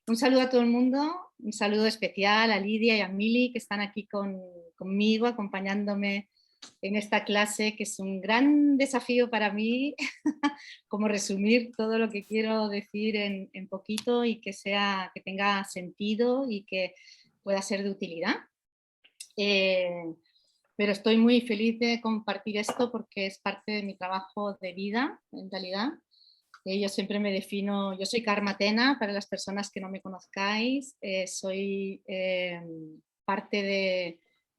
Un saludo a todo el mundo, un saludo especial a Lidia y a Mili que están aquí conmigo acompañándome en esta clase, que es un gran desafío para mí, como resumir todo lo que quiero decir en poquito y que tenga sentido y que pueda ser de utilidad. Pero estoy muy feliz de compartir esto porque es parte de mi trabajo de vida, en realidad. Yo siempre me defino, yo soy Karma Tena, para las personas que no me conozcáis, soy parte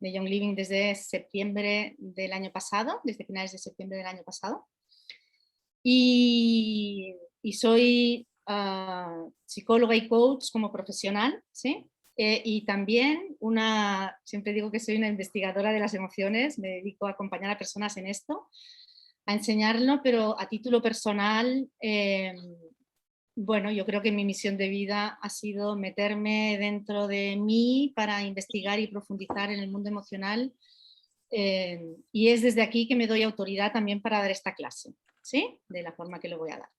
de Young Living desde septiembre del año pasado, desde finales de septiembre del año pasado, y soy psicóloga y coach como profesional, ¿sí? Y también siempre digo que soy una investigadora de las emociones, me dedico a acompañar a personas en esto, a enseñarlo, pero a título personal, bueno, yo creo que mi misión de vida ha sido meterme dentro de mí para investigar y profundizar en el mundo emocional, y es desde aquí que me doy autoridad también para dar esta clase, ¿sí? De la forma que lo voy a dar.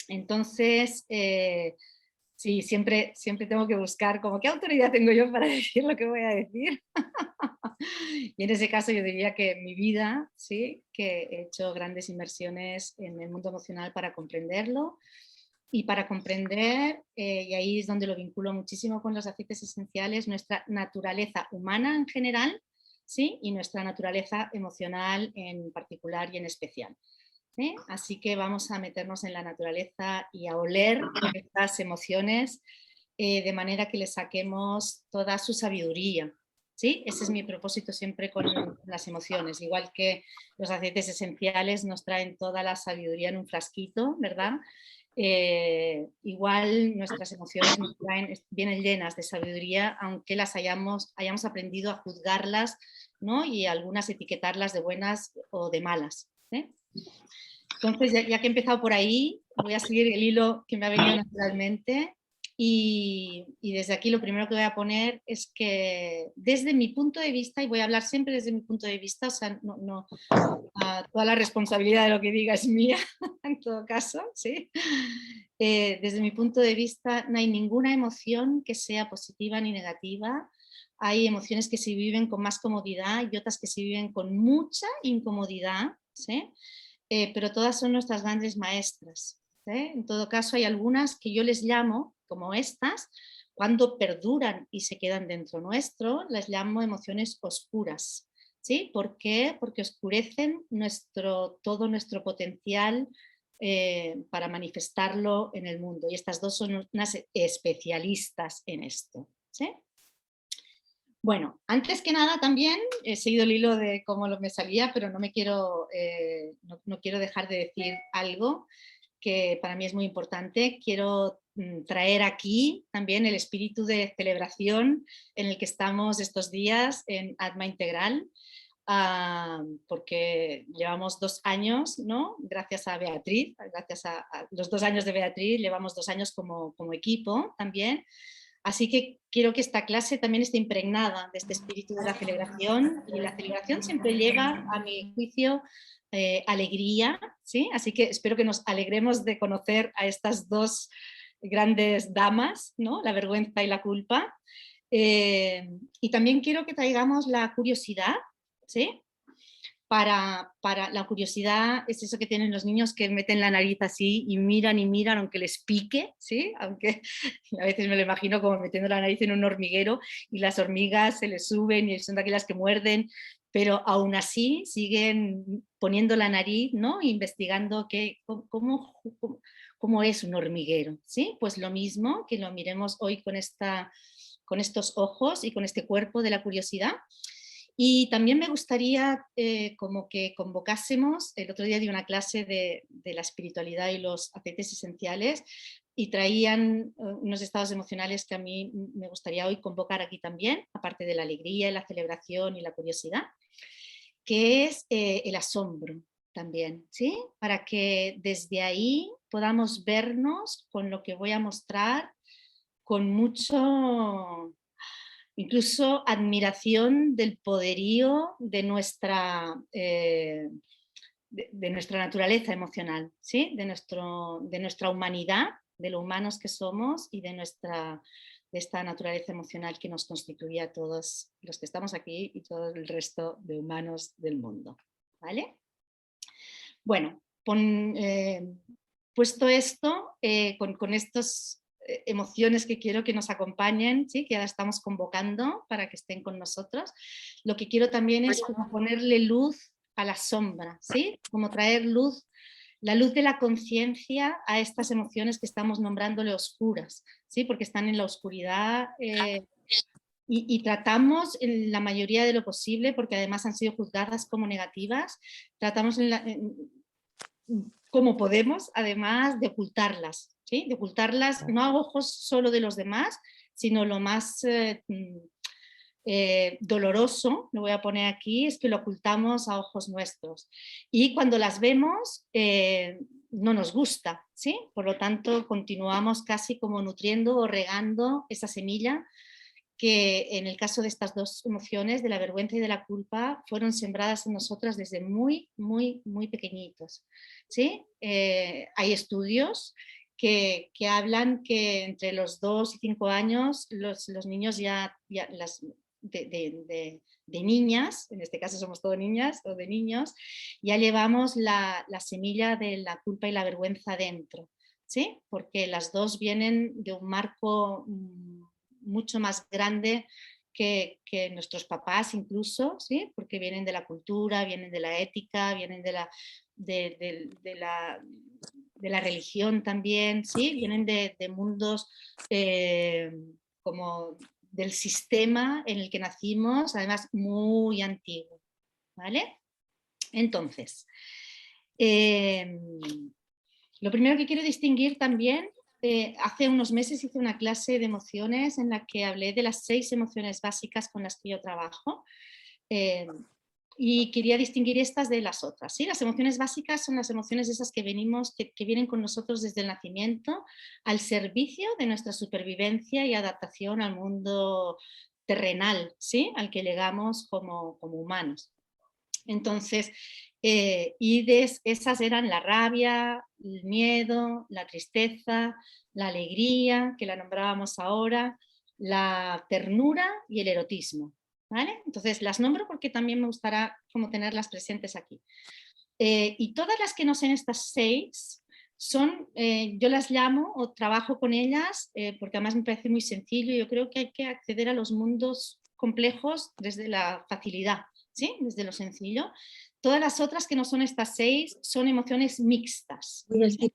Entonces, sí, siempre tengo que buscar como qué autoridad tengo yo para decir lo que voy a decir. Y en ese caso yo diría que mi vida, sí, que he hecho grandes inversiones en el mundo emocional para comprenderlo y para comprender, y ahí es donde lo vinculo muchísimo con los aceites esenciales, nuestra naturaleza humana en general, ¿sí? Y nuestra naturaleza emocional en particular y en especial. ¿Sí? Así que vamos a meternos en la naturaleza y a oler estas emociones, de manera que le saquemos toda su sabiduría. ¿Sí? Ese es mi propósito siempre con las emociones, igual que los aceites esenciales nos traen toda la sabiduría en un frasquito, ¿verdad? Igual nuestras emociones vienen llenas de sabiduría, aunque las hayamos aprendido a juzgarlas, ¿no? Y algunas etiquetarlas de buenas o de malas. ¿Sí? Entonces, ya que he empezado por ahí, voy a seguir el hilo que me ha venido naturalmente, y desde aquí lo primero que voy a poner es que desde mi punto de vista, y voy a hablar siempre desde mi punto de vista, o sea, toda la responsabilidad de lo que diga es mía, en todo caso, ¿sí? Desde mi punto de vista, no hay ninguna emoción que sea positiva ni negativa. Hay emociones que se viven con más comodidad y otras que se viven con mucha incomodidad, ¿sí? Pero todas son nuestras grandes maestras. En todo caso, hay algunas que yo les llamo, como estas, cuando perduran y se quedan dentro nuestro, las llamo emociones oscuras. ¿Sí? ¿Por qué? Porque oscurecen todo nuestro potencial, para manifestarlo en el mundo. Y estas dos son unas especialistas en esto. ¿Sí? Bueno, antes que nada también he seguido el hilo de cómo me salía, pero no quiero dejar de decir algo que para mí es muy importante. Quiero traer aquí también el espíritu de celebración en el que estamos estos días en Atma Integral, porque llevamos 2 años, ¿no? Gracias a Beatriz, gracias a los 2 años de Beatriz, llevamos 2 años como equipo también. Así que quiero que esta clase también esté impregnada de este espíritu de la celebración, y la celebración siempre lleva, a mi juicio, alegría, ¿sí? Así que espero que nos alegremos de conocer a estas dos grandes damas, ¿no? La vergüenza y la culpa. Y también quiero que traigamos la curiosidad, ¿sí? Para la curiosidad es eso que tienen los niños, que meten la nariz así y miran aunque les pique, ¿sí? Aunque a veces me lo imagino como metiendo la nariz en un hormiguero y las hormigas se les suben y son de aquellas que muerden, pero aún así siguen poniendo la nariz, ¿no? Investigando cómo es un hormiguero, ¿sí? Pues lo mismo, que lo miremos hoy con estos ojos y con este cuerpo de la curiosidad. Y también me gustaría, como que convocásemos, el otro día di una clase de la espiritualidad y los aceites esenciales, y traían unos estados emocionales que a mí me gustaría hoy convocar aquí también, aparte de la alegría y la celebración y la curiosidad, que es el asombro también, ¿sí? Para que desde ahí podamos vernos con lo que voy a mostrar con mucho, incluso admiración del poderío de nuestra naturaleza emocional, ¿sí? de nuestra humanidad, de lo humanos que somos y de esta naturaleza emocional que nos constituye a todos los que estamos aquí y todo el resto de humanos del mundo. ¿Vale? Bueno, puesto esto, con estas emociones que quiero que nos acompañen, ¿sí? Que ahora estamos convocando para que estén con nosotros, lo que quiero también es como ponerle luz a la sombra, ¿sí? Como traer luz, la luz de la conciencia a estas emociones que estamos nombrándole oscuras, ¿sí? Porque están en la oscuridad y tratamos en la mayoría de lo posible, porque además han sido juzgadas como negativas, tratamos como podemos, además de ocultarlas, ¿sí? De ocultarlas no a ojos solo de los demás, sino lo más doloroso, lo voy a poner aquí, es que lo ocultamos a ojos nuestros. Y cuando las vemos, no nos gusta, ¿sí? Por lo tanto, continuamos casi como nutriendo o regando esa semilla que en el caso de estas dos emociones, de la vergüenza y de la culpa, fueron sembradas en nosotras desde muy, muy, muy pequeñitos, ¿sí? Hay estudios que hablan que entre los 2 y 5 años los niños de niñas, en este caso somos todos niñas o de niños, ya llevamos la semilla de la culpa y la vergüenza dentro, ¿sí? Porque las dos vienen de un marco mucho más grande que nuestros papás incluso, ¿sí? Porque vienen de la cultura, vienen de la ética, vienen de la religión también, ¿sí? Vienen de mundos como del sistema en el que nacimos, además muy antiguo, ¿vale? Entonces, lo primero que quiero distinguir también, hace unos meses hice una clase de emociones en la que hablé de las 6 emociones básicas con las que yo trabajo y quería distinguir estas de las otras. ¿Sí? Las emociones básicas son las emociones esas que vienen con nosotros desde el nacimiento al servicio de nuestra supervivencia y adaptación al mundo terrenal, ¿sí? Al que llegamos como humanos. Entonces, esas eran la rabia, el miedo, la tristeza, la alegría, que la nombrábamos ahora, la ternura y el erotismo, ¿vale? Entonces las nombro porque también me gustará como tenerlas presentes aquí. Y todas las que no sean estas 6 son, yo las llamo o trabajo con ellas porque además me parece muy sencillo. Yo creo que hay que acceder a los mundos complejos desde la facilidad, ¿sí? Desde lo sencillo. Todas las otras que no son estas 6 son emociones mixtas. ¿Sí?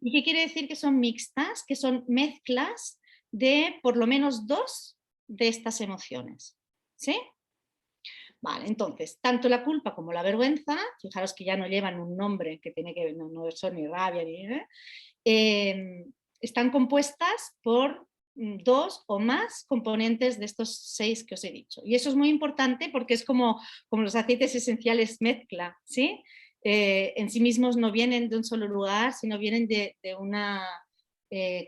¿Y qué quiere decir que son mixtas? Que son mezclas de por lo menos 2 de estas emociones. ¿Sí? Vale, entonces, tanto la culpa como la vergüenza, fijaros que ya no llevan un nombre que tiene que no son ni rabia ni están compuestas por 2 o más componentes de estos 6 que os he dicho. Y eso es muy importante porque es como los aceites esenciales mezcla, ¿sí? En sí mismos no vienen de un solo lugar, sino vienen de una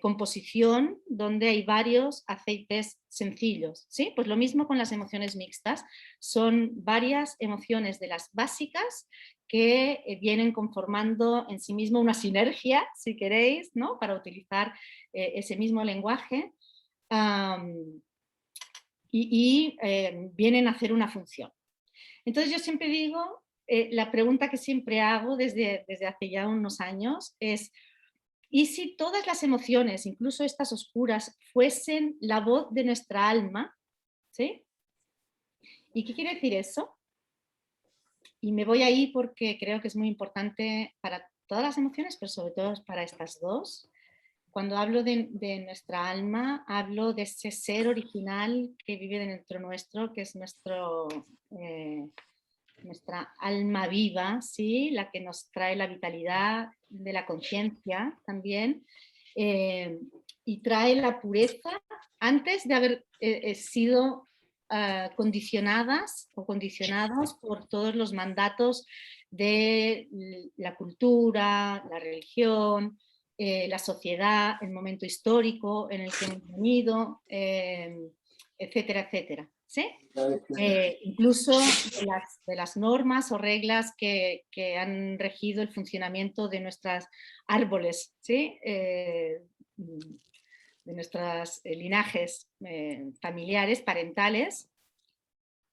composición donde hay varios aceites sencillos, ¿sí? Pues lo mismo con las emociones mixtas, son varias emociones de las básicas que vienen conformando en sí mismo una sinergia, si queréis, ¿no? Para utilizar ese mismo lenguaje vienen a hacer una función. Entonces yo siempre digo, la pregunta que siempre hago desde hace ya unos años es, ¿y si todas las emociones, incluso estas oscuras, fuesen la voz de nuestra alma? ¿Sí? ¿Y qué quiere decir eso? Y me voy ahí porque creo que es muy importante para todas las emociones, pero sobre todo para estas dos. Cuando hablo de nuestra alma, hablo de ese ser original que vive dentro nuestro, que es nuestra alma viva, ¿sí? La que nos trae la vitalidad de la conciencia también, y trae la pureza antes de haber sido condicionadas o condicionados por todos los mandatos de la cultura, la religión, la sociedad, el momento histórico en el que hemos venido, etcétera, etcétera. ¿sí? Incluso de las normas o reglas que han regido el funcionamiento de nuestros árboles, ¿sí? De nuestros linajes familiares, parentales.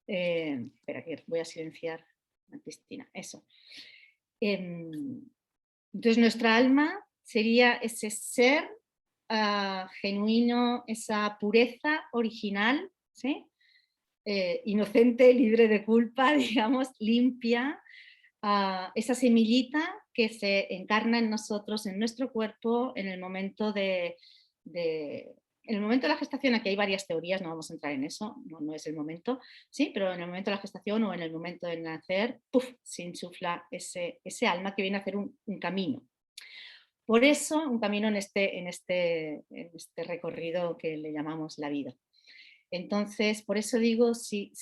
Espera, que voy a silenciar a Cristina, eso. Entonces nuestra alma sería ese ser genuino, esa pureza original, ¿sí? Inocente, libre de culpa, digamos, limpia, esa semillita que se encarna en nosotros, en nuestro cuerpo, en el momento en el momento de la gestación. Aquí hay varias teorías, no vamos a entrar en eso, no es el momento, ¿sí? Pero en el momento de la gestación o en el momento de nacer, ¡puf!, se insufla ese alma que viene a hacer un camino. Por eso, un camino en este recorrido que le llamamos la vida. Entonces, por eso digo, si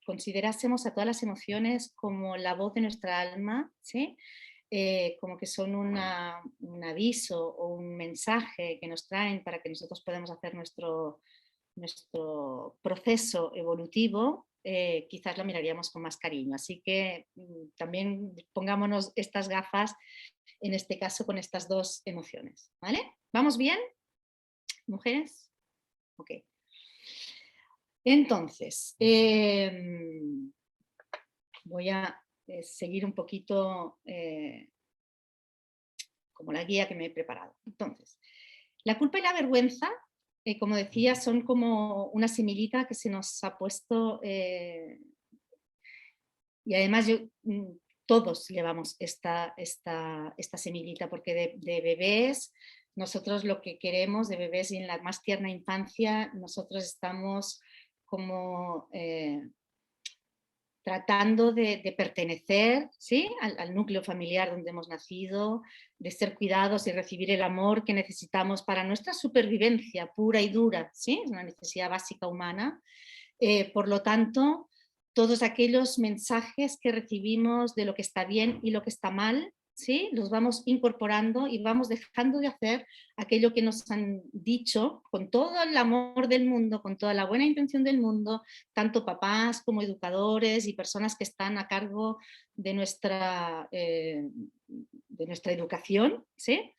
considerásemos a todas las emociones como la voz de nuestra alma, ¿sí? Como que son un aviso o un mensaje que nos traen para que nosotros podamos hacer nuestro proceso evolutivo, quizás lo miraríamos con más cariño. Así que también pongámonos estas gafas, en este caso con estas dos emociones. ¿Vale? ¿Vamos bien, mujeres? Ok. Entonces, voy a seguir un poquito como la guía que me he preparado. Entonces, la culpa y la vergüenza, como decía, son como una semillita que se nos ha puesto y además todos llevamos esta semillita, porque de bebés, nosotros lo que queremos, de bebés y en la más tierna infancia, nosotros estamos como tratando de pertenecer, ¿sí?, al núcleo familiar donde hemos nacido, de ser cuidados y recibir el amor que necesitamos para nuestra supervivencia pura y dura, ¿sí? Es una necesidad básica humana. Por lo tanto, todos aquellos mensajes que recibimos de lo que está bien y lo que está mal, ¿sí?, los vamos incorporando y vamos dejando de hacer aquello que nos han dicho con todo el amor del mundo, con toda la buena intención del mundo, tanto papás como educadores y personas que están a cargo de nuestra educación, ¿sí?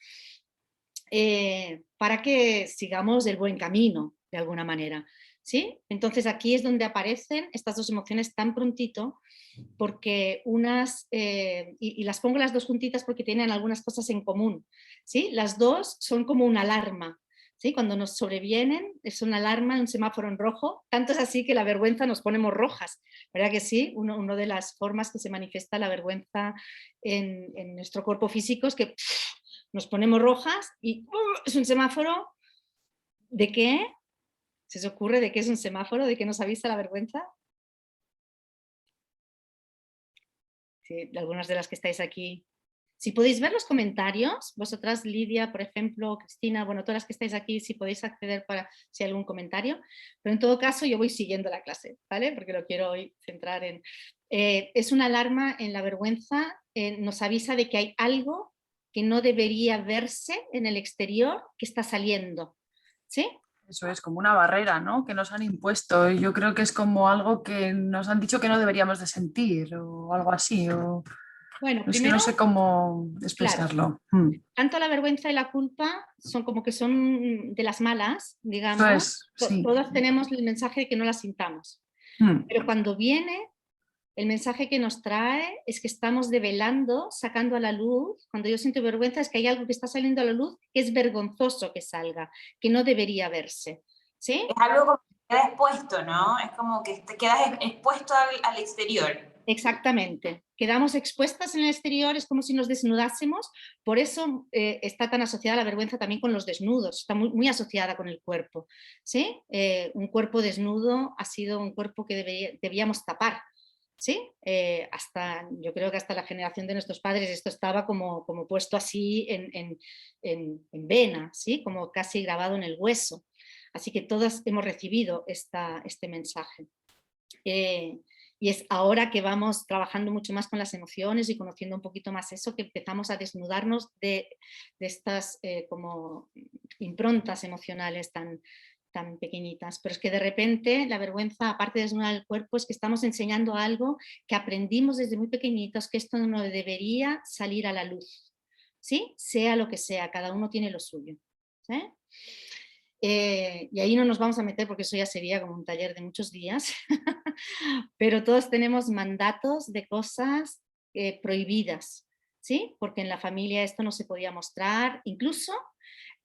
Para que sigamos el buen camino, de alguna manera, ¿sí? Entonces aquí es donde aparecen estas dos emociones tan prontito, porque y las pongo las dos juntitas porque tienen algunas cosas en común, ¿sí? Las dos son como una alarma, ¿sí? Cuando nos sobrevienen es una alarma, un semáforo en rojo, tanto es así que la vergüenza nos ponemos rojas, ¿verdad que sí? Una de las formas que se manifiesta la vergüenza en nuestro cuerpo físico es que nos ponemos rojas y es un semáforo. ¿De qué? ¿Se os ocurre de qué es un semáforo? ¿De qué nos avisa la vergüenza? Sí, de algunas de las que estáis aquí. Si podéis ver los comentarios, vosotras, Lidia, por ejemplo, Cristina, bueno, todas las que estáis aquí, si podéis acceder para si hay algún comentario, pero en todo caso yo voy siguiendo la clase, ¿vale? Porque lo quiero hoy centrar en... es una alarma en la vergüenza, nos avisa de que hay algo que no debería verse en el exterior que está saliendo, ¿sí? Eso es como una barrera, ¿no?, que nos han impuesto. Yo creo que es como algo que nos han dicho que no deberíamos de sentir o algo así. Bueno, Es que primero, no sé cómo claro, expresarlo. tanto la vergüenza y la culpa son como que son de las malas, Eso digamos. es, sí. Todas tenemos el mensaje de que no la sintamos. Pero cuando viene, el mensaje que nos trae es que estamos develando, sacando a la luz. Cuando yo siento vergüenza es que hay algo que está saliendo a la luz que es vergonzoso que salga, que no debería verse, ¿sí? Es algo como que queda expuesto, ¿no? Es como que te quedas expuesto al exterior. Exactamente. Quedamos expuestas en el exterior, es como si nos desnudásemos, por eso está tan asociada la vergüenza también con los desnudos, está muy, muy asociada con el cuerpo, ¿sí? Un cuerpo desnudo ha sido un cuerpo que debíamos tapar, ¿sí? Yo creo que hasta la generación de nuestros padres esto estaba como puesto así en vena, ¿sí? Como casi grabado en el hueso. Así que todas hemos recibido este mensaje. Y es ahora que vamos trabajando mucho más con las emociones y conociendo un poquito más eso, que empezamos a desnudarnos de estas como improntas emocionales tan tan pequeñitas, pero es que de repente la vergüenza, aparte de desnudar el cuerpo, es que estamos enseñando algo que aprendimos desde muy pequeñitos, que esto no debería salir a la luz, ¿sí? Sea lo que sea, cada uno tiene lo suyo, ¿sí? Y ahí no nos vamos a meter porque eso ya sería como un taller de muchos días, pero todos tenemos mandatos de cosas prohibidas, ¿sí? Porque en la familia esto no se podía mostrar, incluso,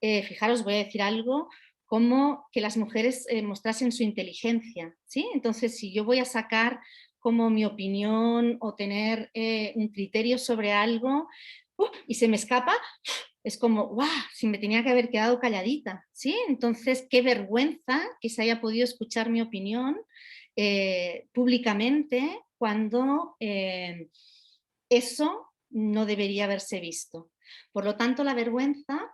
fijaros, voy a decir algo, como que las mujeres mostrasen su inteligencia, ¿sí? Entonces, si yo voy a sacar como mi opinión o tener un criterio sobre algo y se me escapa, es como, ¡guau! Si me tenía que haber quedado calladita, ¿sí? Entonces, qué vergüenza que se haya podido escuchar mi opinión públicamente cuando eso no debería haberse visto. Por lo tanto, la vergüenza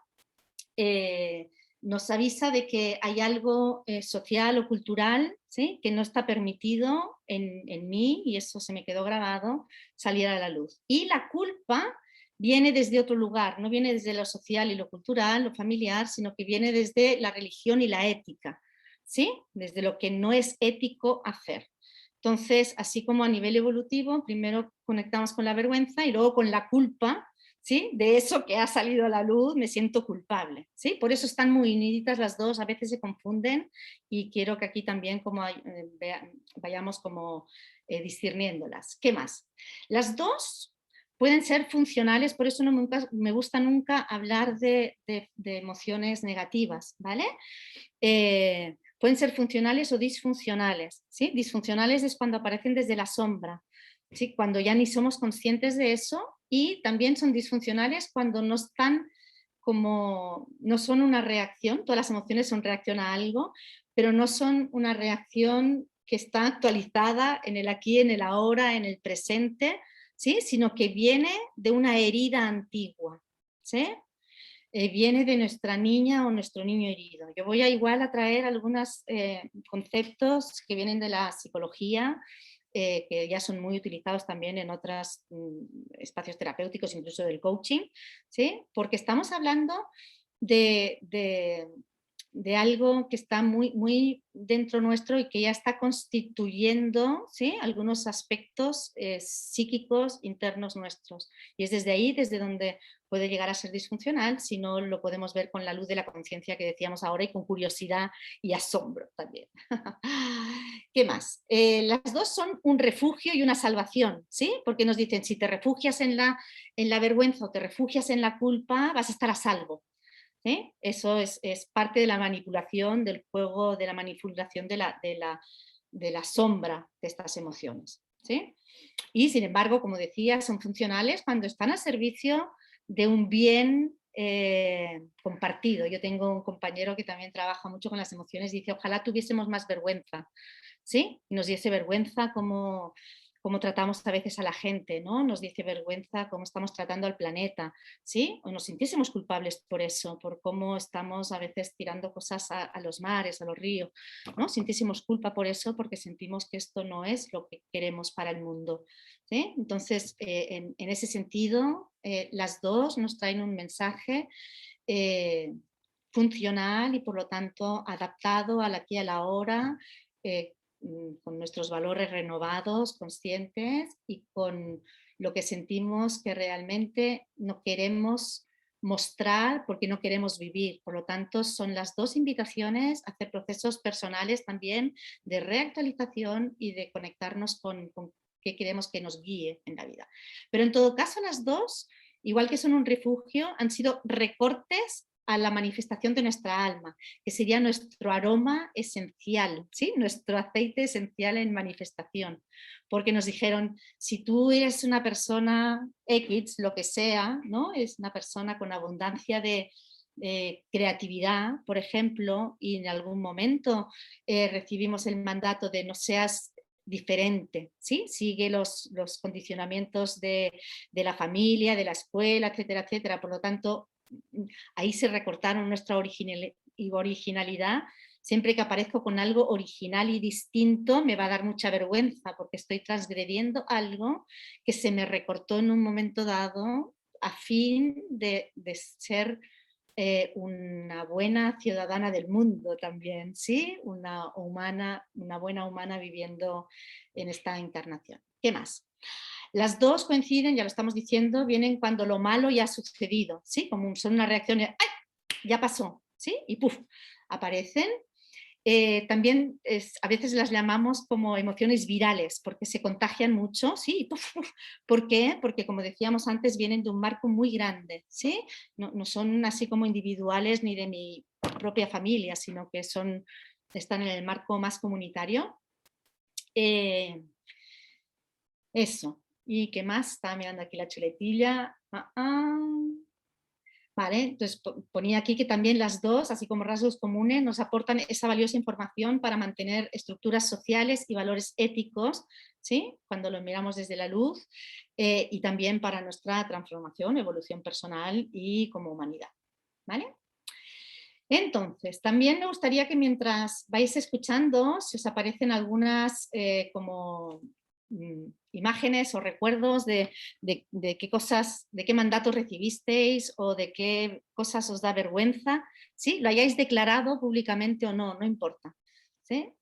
nos avisa de que hay algo social o cultural, ¿sí? Que no está permitido en mí, y eso se me quedó grabado, salir a la luz. Y la culpa viene desde otro lugar, no viene desde lo social y lo cultural, lo familiar, sino que viene desde la religión y la ética, ¿sí? Desde lo que no es ético hacer. Entonces, así como a nivel evolutivo, primero conectamos con la vergüenza y luego con la culpa, ¿sí? De eso que ha salido a la luz, me siento culpable, ¿sí? Por eso están muy unidas las dos, a veces se confunden y quiero que aquí también como vayamos como discerniéndolas. ¿Qué más? Las dos pueden ser funcionales, por eso no me gusta nunca hablar de emociones negativas, ¿vale? Pueden ser funcionales o disfuncionales, ¿sí? Disfuncionales es cuando aparecen desde la sombra, ¿sí? Cuando ya ni somos conscientes de eso, y también son disfuncionales cuando no están como, no son una reacción, todas las emociones son reacción a algo, pero no son una reacción que está actualizada en el aquí, en el ahora, en el presente, ¿sí? Sino que viene de una herida antigua, ¿sí? Viene de nuestra niña o nuestro niño herido. Yo voy a igual a traer algunos conceptos que vienen de la psicología, que ya son muy utilizados también en otros espacios terapéuticos, incluso del coaching, ¿sí? Porque estamos hablando de algo que está muy, muy dentro nuestro y que ya está constituyendo, ¿sí? Algunos aspectos psíquicos internos nuestros. Y es desde ahí, desde donde puede llegar a ser disfuncional, si no lo podemos ver con la luz de la conciencia que decíamos ahora y con curiosidad y asombro también. ¿Qué más? Las dos son un refugio y una salvación, ¿sí? Porque nos dicen, si te refugias en la vergüenza o te refugias en la culpa, vas a estar a salvo. ¿Sí? Eso es parte de la manipulación, del juego, de la manipulación de la sombra de estas emociones, ¿sí? Y sin embargo, como decía, son funcionales cuando están al servicio de un bien compartido. Yo tengo un compañero que también trabaja mucho con las emociones y dice, ojalá tuviésemos más vergüenza, ¿sí? Y nos diese vergüenza como tratamos a veces a la gente, ¿no? Nos dice vergüenza cómo estamos tratando al planeta, ¿sí? O nos sintiésemos culpables por eso, por cómo estamos a veces tirando cosas a los mares, a los ríos, ¿no? Sintiésemos culpa por eso porque sentimos que esto no es lo que queremos para el mundo, ¿sí? Entonces, en ese sentido, las dos nos traen un mensaje funcional y por lo tanto adaptado al aquí y a la ahora, con nuestros valores renovados, conscientes y con lo que sentimos que realmente no queremos mostrar porque no queremos vivir. Por lo tanto, son las dos invitaciones a hacer procesos personales también de reactualización y de conectarnos con qué queremos que nos guíe en la vida. Pero en todo caso, las dos, igual que son un refugio, han sido recortes a la manifestación de nuestra alma, que sería nuestro aroma esencial, ¿sí? Nuestro aceite esencial en manifestación. Porque nos dijeron, si tú eres una persona X, lo que sea, ¿no? Es una persona con abundancia de creatividad, por ejemplo, y en algún momento recibimos el mandato de no seas diferente, ¿sí? Sigue los condicionamientos de la familia, de la escuela, etcétera, etcétera. Por lo tanto, ahí se recortaron nuestra originalidad. Siempre que aparezco con algo original y distinto me va a dar mucha vergüenza porque estoy transgrediendo algo que se me recortó en un momento dado a fin de ser una buena ciudadana del mundo también, ¿sí? Una buena humana viviendo en esta encarnación. ¿Qué más? Las dos coinciden, ya lo estamos diciendo, vienen cuando lo malo ya ha sucedido, ¿sí? Como son una reacción de ¡ay! Ya pasó, ¿sí? Y ¡puf! Aparecen. También a veces las llamamos como emociones virales, porque se contagian mucho, ¿sí? ¿Por qué? Porque, como decíamos antes, vienen de un marco muy grande, ¿sí? No son así como individuales ni de mi propia familia, sino que están en el marco más comunitario. Eso. ¿Y qué más? Estaba mirando aquí la chuletilla. Vale, entonces ponía aquí que también las dos, así como rasgos comunes, nos aportan esa valiosa información para mantener estructuras sociales y valores éticos, ¿sí? Cuando lo miramos desde la luz, y también para nuestra transformación, evolución personal y como humanidad. ¿Vale? Entonces, también me gustaría que mientras vais escuchando, si os aparecen algunas como imágenes o recuerdos de qué cosas, de qué mandatos recibisteis o de qué cosas os da vergüenza, ¿sí? Lo hayáis declarado públicamente o no, no importa, ¿sí?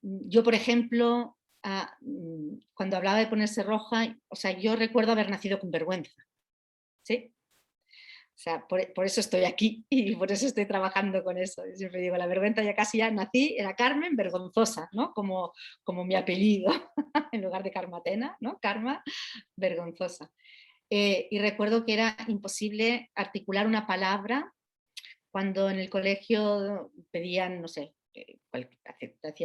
Yo, por ejemplo, cuando hablaba de ponerse roja, o sea, yo recuerdo haber nacido con vergüenza, ¿sí? O sea, por eso estoy aquí y por eso estoy trabajando con eso. Yo siempre digo, la vergüenza ya casi ya nací, era Carmen Vergonzosa, ¿no? Como mi apellido, en lugar de Carmatena, ¿no? Karma Vergonzosa. Y recuerdo que era imposible articular una palabra cuando en el colegio pedían, no sé,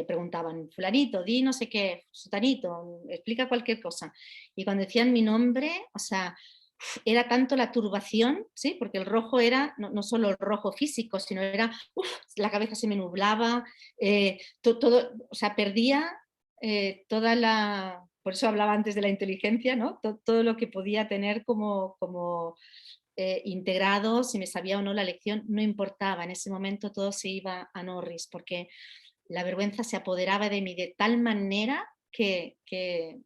preguntaban, fulanito, di no sé qué, sutanito, explica cualquier cosa. Y cuando decían mi nombre, o sea, era tanto la turbación, ¿sí? Porque el rojo era no solo el rojo físico, sino era, la cabeza se me nublaba, todo, o sea, perdía toda la, por eso hablaba antes de la inteligencia, ¿no? Todo lo que podía tener como integrado, si me sabía o no la lección, no importaba, en ese momento todo se iba a Norris, porque la vergüenza se apoderaba de mí de tal manera que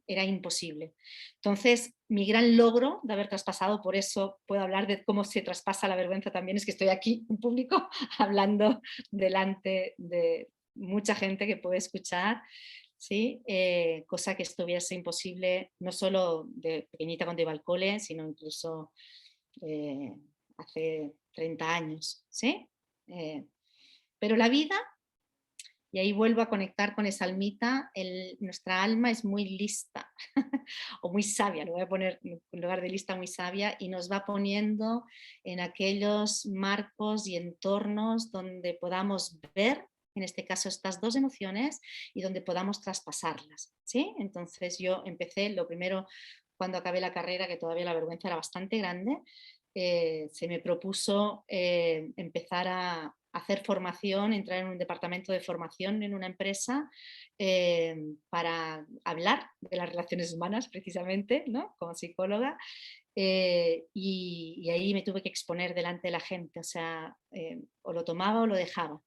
era imposible. Entonces, mi gran logro de haber traspasado, por eso puedo hablar de cómo se traspasa la vergüenza también, es que estoy aquí en público hablando delante de mucha gente que puede escuchar, ¿sí? Cosa que estuviese imposible, no solo de pequeñita cuando iba al cole, sino incluso hace 30 años, ¿sí? Pero la vida, y ahí vuelvo a conectar con esa almita, nuestra alma es muy lista o muy sabia, lo voy a poner en lugar de lista, muy sabia, y nos va poniendo en aquellos marcos y entornos donde podamos ver, en este caso, estas dos emociones y donde podamos traspasarlas, ¿sí? Entonces yo empecé, lo primero, cuando acabé la carrera, que todavía la vergüenza era bastante grande, se me propuso empezar a hacer formación, entrar en un departamento de formación en una empresa para hablar de las relaciones humanas precisamente, ¿no? Como psicóloga, y ahí me tuve que exponer delante de la gente, o sea, o lo tomaba o lo dejaba.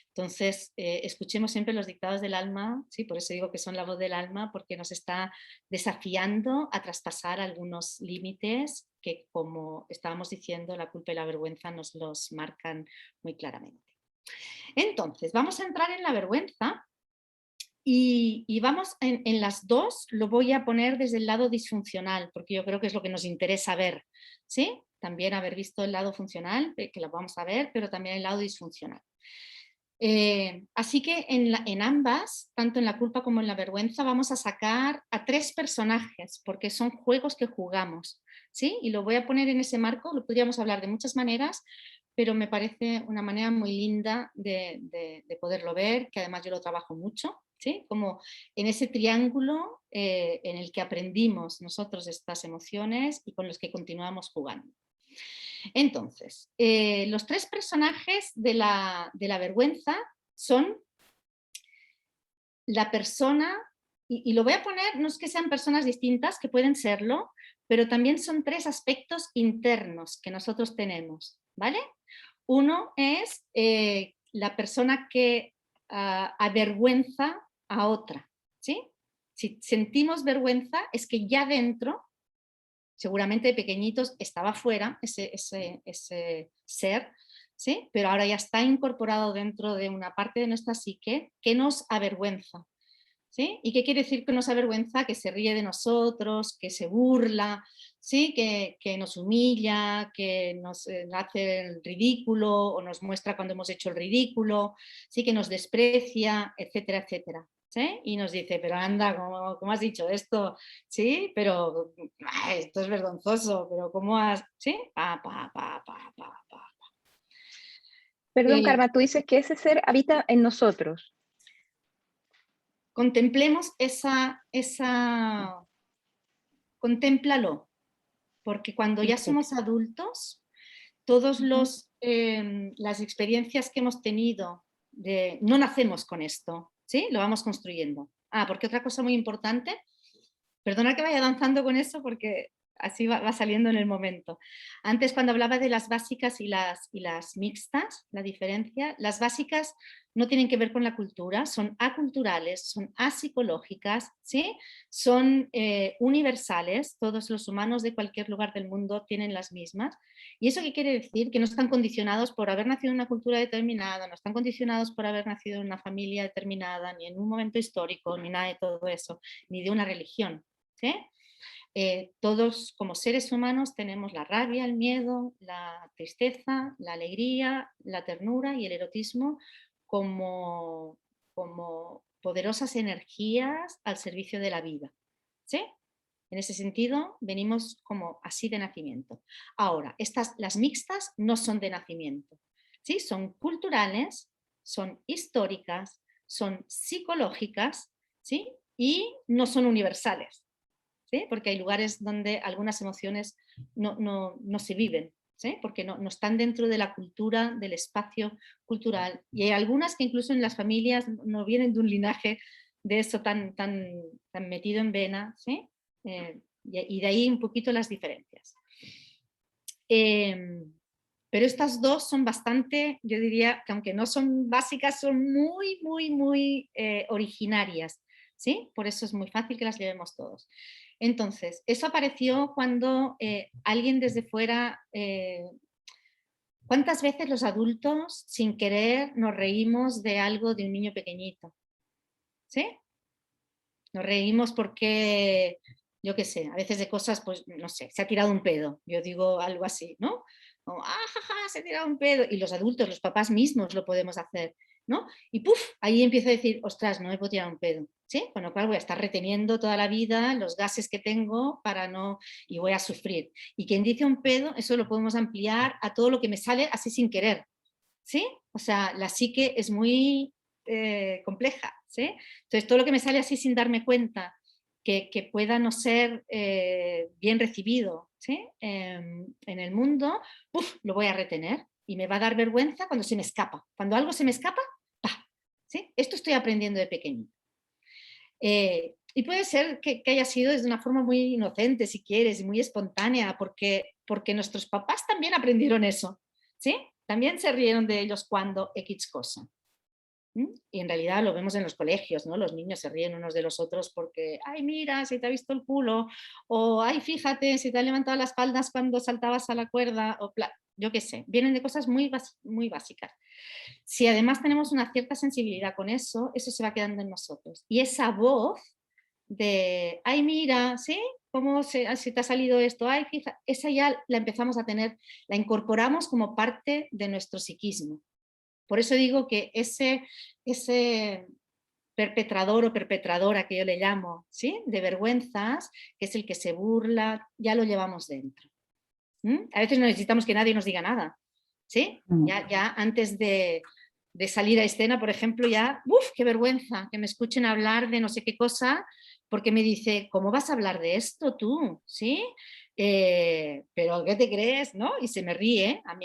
Entonces, escuchemos siempre los dictados del alma, ¿sí? Por eso digo que son la voz del alma, porque nos está desafiando a traspasar algunos límites que, como estábamos diciendo, la culpa y la vergüenza nos los marcan muy claramente. Entonces, vamos a entrar en la vergüenza y vamos en las dos, lo voy a poner desde el lado disfuncional, porque yo creo que es lo que nos interesa ver, ¿sí? También haber visto el lado funcional, que lo vamos a ver, pero también el lado disfuncional. Así que en ambas, tanto en la culpa como en la vergüenza, vamos a sacar a 3 personajes, porque son juegos que jugamos, ¿sí? Y lo voy a poner en ese marco, lo podríamos hablar de muchas maneras, pero me parece una manera muy linda de poderlo ver, que además yo lo trabajo mucho, ¿sí? Como en ese triángulo en el que aprendimos nosotros estas emociones y con los que continuamos jugando. Entonces, los 3 personajes de la vergüenza son la persona, y lo voy a poner, no es que sean personas distintas, que pueden serlo, pero también son 3 aspectos internos que nosotros tenemos, ¿vale? Uno es la persona que avergüenza a otra, ¿sí? Si sentimos vergüenza es que ya dentro Seguramente de pequeñitos estaba fuera ese ser, ¿sí? Pero ahora ya está incorporado dentro de una parte de nuestra psique que nos avergüenza. ¿Sí? ¿Y qué quiere decir que nos avergüenza? Que se ríe de nosotros, que se burla, ¿sí? Que nos humilla, que nos hace el ridículo o nos muestra cuando hemos hecho el ridículo, ¿sí? Que nos desprecia, etcétera, etcétera. ¿Sí? Y nos dice, pero anda, ¿cómo has dicho esto? Sí, pero esto es vergonzoso, pero ¿cómo has...? ¿Sí? Perdón, Karma, tú dices que ese ser habita en nosotros. Contemplemos contémplalo, porque cuando ya somos adultos, todas las experiencias que hemos tenido, no nacemos con esto, ¿sí? Lo vamos construyendo. Porque otra cosa muy importante, perdona que vaya avanzando con eso porque así va saliendo en el momento. Antes, cuando hablaba de las básicas y las mixtas, la diferencia, las básicas no tienen que ver con la cultura, son aculturales, son apsicológicas, ¿sí? Son universales, todos los humanos de cualquier lugar del mundo tienen las mismas. ¿Y eso qué quiere decir? Que no están condicionados por haber nacido en una cultura determinada, no están condicionados por haber nacido en una familia determinada, ni en un momento histórico, ni nada de todo eso, ni de una religión, ¿sí? Todos como seres humanos tenemos la rabia, el miedo, la tristeza, la alegría, la ternura y el erotismo como poderosas energías al servicio de la vida, ¿sí? En ese sentido, venimos como así de nacimiento. Ahora, las mixtas no son de nacimiento, ¿sí? Son culturales, son históricas, son psicológicas, ¿sí? Y no son universales, ¿sí? Porque hay lugares donde algunas emociones no se viven, ¿sí? Porque no están dentro de la cultura, del espacio cultural. Y hay algunas que incluso en las familias no vienen de un linaje de eso tan metido en vena, ¿sí? Y de ahí un poquito las diferencias. Pero estas dos son bastante, yo diría que aunque no son básicas, son muy, muy, muy originarias, ¿sí? Por eso es muy fácil que las llevemos todos. Entonces, eso apareció cuando alguien desde fuera... ¿Cuántas veces los adultos, sin querer, nos reímos de algo de un niño pequeñito? ¿Sí? Nos reímos porque, yo qué sé, a veces de cosas, pues, no sé, se ha tirado un pedo. Yo digo algo así, ¿no? Como, jaja, se ha tirado un pedo. Y los adultos, los papás mismos lo podemos hacer, ¿no? Y ¡puf! Ahí empiezo a decir, ostras, no me puedo tirar un pedo, ¿sí? Con lo cual voy a estar reteniendo toda la vida los gases que tengo para no... y voy a sufrir. Y quien dice un pedo, eso lo podemos ampliar a todo lo que me sale así sin querer, ¿sí? O sea, la psique es muy compleja, ¿sí? Entonces, todo lo que me sale así sin darme cuenta, que pueda no ser bien recibido, ¿sí? En el mundo, lo voy a retener y me va a dar vergüenza cuando se me escapa. Cuando algo se me escapa, ¡pah! ¿Sí? Esto estoy aprendiendo de pequeñito. Y puede ser que haya sido de una forma muy inocente, si quieres, y muy espontánea, porque nuestros papás también aprendieron eso, ¿sí? También se rieron de ellos cuando X cosa. Y en realidad lo vemos en los colegios, ¿no? Los niños se ríen unos de los otros porque, ay, mira, se te ha visto el culo, o ay, fíjate, se te han levantado las faldas cuando saltabas a la cuerda, o yo qué sé, vienen de cosas muy básicas. Si además tenemos una cierta sensibilidad con eso, eso se va quedando en nosotros. Y esa voz de, ay, mira, ¿sí? ¿Cómo se te ha salido esto? Ay, fíjate, esa ya la empezamos a tener, la incorporamos como parte de nuestro psiquismo. Por eso digo que ese perpetrador o perpetradora que yo le llamo, ¿sí? De vergüenzas, que es el que se burla, ya lo llevamos dentro. A veces no necesitamos que nadie nos diga nada, ¿sí? Ya antes de salir a escena, por ejemplo, ya, ¡uf! ¡Qué vergüenza! Que me escuchen hablar de no sé qué cosa, porque me dice, ¿cómo vas a hablar de esto tú? ¿Sí? ¿Pero qué te crees? ¿No? Y se me ríe a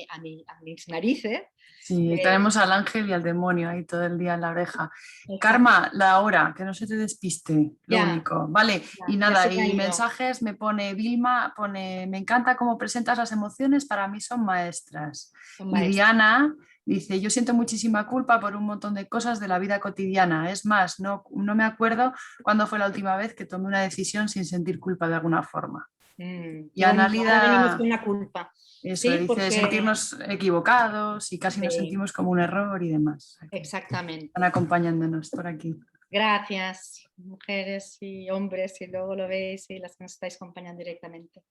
mis narices. Sí, tenemos al ángel y al demonio ahí todo el día en la oreja. Karma, la hora, que no se te despiste, lo único. Vale, y nada, y mensajes me pone Vilma, me encanta cómo presentas las emociones, para mí son maestras. Y Diana dice, yo siento muchísima culpa por un montón de cosas de la vida cotidiana. Es más, no me acuerdo cuándo fue la última vez que tomé una decisión sin sentir culpa de alguna forma. Y Annálida ahora venimos con una culpa. Eso, ¿Sí? dice Porque... sentirnos equivocados y casi nos sentimos como un error y demás. Exactamente. Están acompañándonos por aquí. Gracias, mujeres y hombres, si luego lo veis y las que nos estáis acompañando directamente.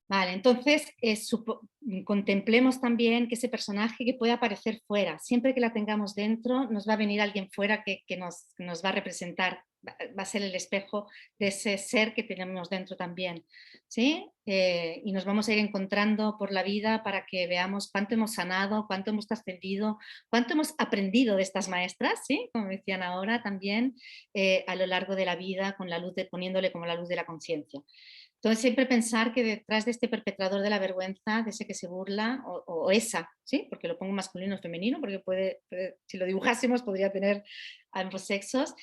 Vale, entonces contemplemos también que ese personaje que puede aparecer fuera, siempre que la tengamos dentro, nos va a venir alguien fuera que nos va a representar, va a ser el espejo de ese ser que tenemos dentro también, ¿sí? Y nos vamos a ir encontrando por la vida para que veamos cuánto hemos sanado, cuánto hemos trascendido, cuánto hemos aprendido de estas maestras, ¿sí? Como decían ahora también, a lo largo de la vida, con la luz poniéndole como la luz de la conciencia. Entonces siempre pensar que detrás de este perpetrador de la vergüenza, de ese que se burla, o esa, ¿sí? Porque lo pongo masculino o femenino, porque si lo dibujásemos podría tener ambos sexos,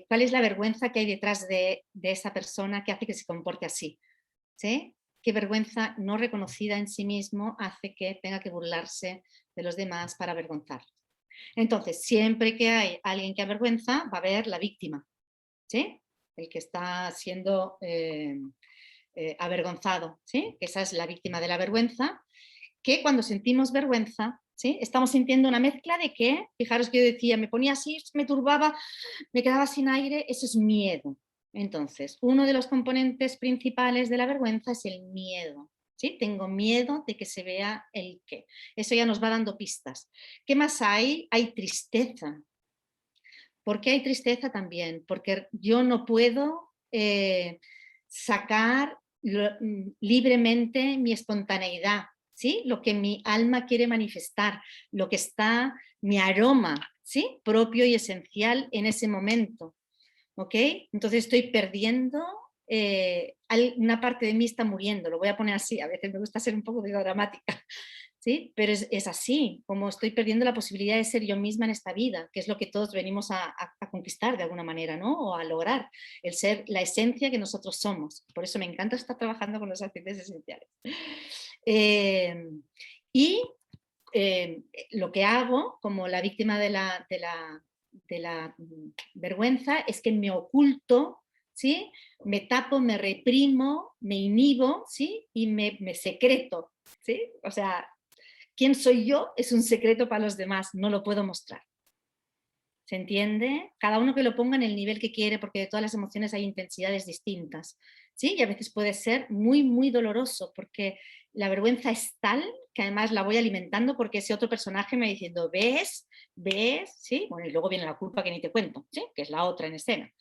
¿cuál es la vergüenza que hay detrás de esa persona que hace que se comporte así? ¿Sí? ¿Qué vergüenza no reconocida en sí mismo hace que tenga que burlarse de los demás para avergonzarlos? Entonces, siempre que hay alguien que avergüenza, va a haber la víctima, ¿sí? El que está siendo... avergonzado, ¿sí? Esa es la víctima de la vergüenza, que cuando sentimos vergüenza, ¿sí? Estamos sintiendo una mezcla de que, fijaros que yo decía, me ponía así, me turbaba, me quedaba sin aire, eso es miedo. Entonces, uno de los componentes principales de la vergüenza es el miedo, ¿sí? Tengo miedo de que se vea el qué. Eso ya nos va dando pistas. ¿Qué más hay? Hay tristeza. ¿Por qué hay tristeza también? Porque yo no puedo sacar libremente mi espontaneidad, ¿sí? Lo que mi alma quiere manifestar, lo que está, mi aroma, ¿sí? Propio y esencial en ese momento, ¿ok? Entonces estoy perdiendo, una parte de mí está muriendo, lo voy a poner así, a veces me gusta ser un poco dramática, ¿sí? Pero es así, como estoy perdiendo la posibilidad de ser yo misma en esta vida, que es lo que todos venimos a conquistar de alguna manera, ¿no? O a lograr, el ser la esencia que nosotros somos. Por eso me encanta estar trabajando con los aceites esenciales. Y lo que hago, como la víctima de la vergüenza, es que me oculto, ¿sí? Me tapo, me reprimo, me inhibo, ¿sí? Y me secreto, ¿sí? O sea, quién soy yo es un secreto para los demás, no lo puedo mostrar. ¿Se entiende? Cada uno que lo ponga en el nivel que quiere, porque de todas las emociones hay intensidades distintas, ¿sí? Y a veces puede ser muy, muy doloroso, porque la vergüenza es tal que además la voy alimentando porque ese otro personaje me va diciendo, ¿ves? ¿Ves? ¿Sí? Bueno, y luego viene la culpa que ni te cuento, ¿sí? Que es la otra en escena.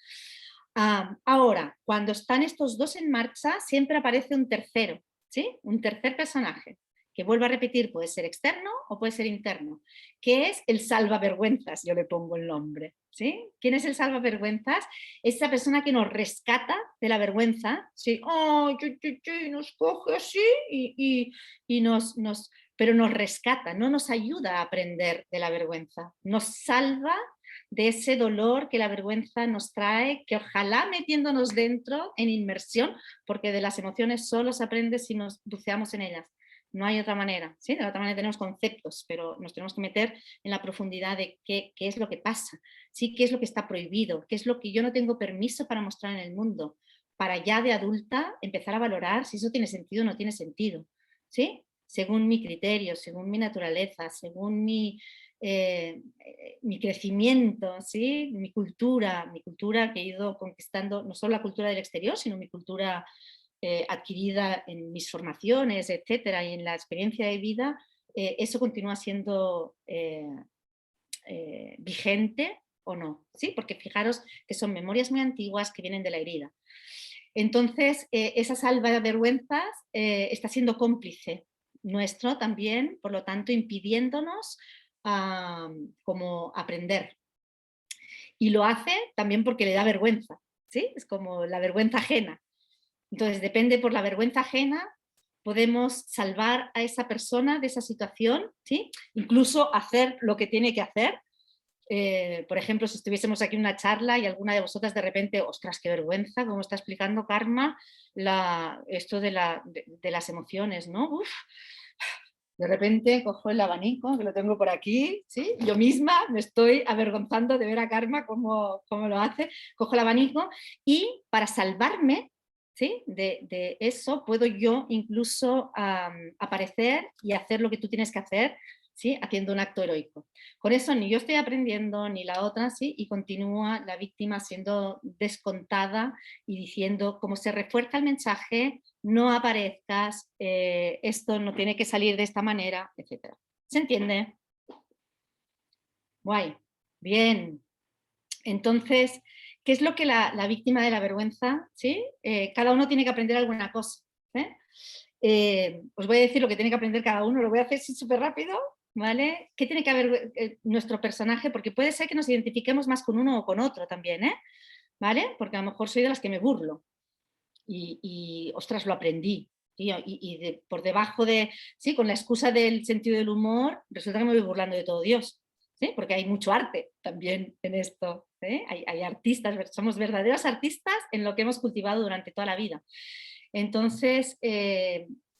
Ahora, cuando están estos dos en marcha, siempre aparece un tercero, ¿sí? Un tercer personaje, que vuelvo a repetir, puede ser externo o puede ser interno, que es el salvavergüenzas, yo le pongo el nombre, ¿sí? ¿Quién es el salvavergüenzas? Esa persona que nos rescata de la vergüenza, ¿sí? Oh, nos coge así y pero nos rescata, no nos ayuda a aprender de la vergüenza, nos salva de ese dolor que la vergüenza nos trae, que ojalá metiéndonos dentro en inmersión, porque de las emociones solo se aprende si nos buceamos en ellas. No hay otra manera, ¿sí? De la otra manera tenemos conceptos, pero nos tenemos que meter en la profundidad de qué es lo que pasa, ¿sí? Qué es lo que está prohibido, qué es lo que yo no tengo permiso para mostrar en el mundo, para ya de adulta empezar a valorar si eso tiene sentido o no tiene sentido, ¿sí? Según mi criterio, según mi naturaleza, según mi crecimiento, ¿sí? Mi cultura que he ido conquistando, no solo la cultura del exterior, sino mi cultura adquirida en mis formaciones, etcétera, y en la experiencia de vida, eso continúa siendo vigente o no, ¿sí? Porque fijaros que son memorias muy antiguas que vienen de la herida. Entonces, esa salvavergüenzas está siendo cómplice nuestro también, por lo tanto, impidiéndonos como aprender. Y lo hace también porque le da vergüenza, ¿sí? Es como la vergüenza ajena. Entonces, depende por la vergüenza ajena, podemos salvar a esa persona de esa situación, ¿sí? Incluso hacer lo que tiene que hacer. Por ejemplo, si estuviésemos aquí en una charla y alguna de vosotras de repente, ostras, qué vergüenza, como está explicando Karma, esto de las emociones, ¿no? Uf. De repente cojo el abanico, que lo tengo por aquí, ¿sí? Yo misma me estoy avergonzando de ver a Karma cómo lo hace, cojo el abanico y para salvarme, ¿sí? De eso puedo yo incluso aparecer y hacer lo que tú tienes que hacer, ¿sí? Haciendo un acto heroico. Con eso ni yo estoy aprendiendo ni la otra, ¿sí? Y continúa la víctima siendo descontada y diciendo, como se refuerza el mensaje, no aparezcas, esto no tiene que salir de esta manera, etc. ¿Se entiende? Guay. Bien. Entonces, ¿qué es lo que la víctima de la vergüenza? ¿Sí? Cada uno tiene que aprender alguna cosa. Os voy a decir lo que tiene que aprender cada uno, lo voy a hacer súper rápido. ¿Vale? ¿Qué tiene que haber nuestro personaje? Porque puede ser que nos identifiquemos más con uno o con otro también, ¿vale? Porque a lo mejor soy de las que me burlo y ostras, lo aprendí. Por debajo de, sí, con la excusa del sentido del humor, resulta que me voy burlando de todo Dios, ¿sí? Porque hay mucho arte también en esto, hay artistas, somos verdaderos artistas en lo que hemos cultivado durante toda la vida. Entonces,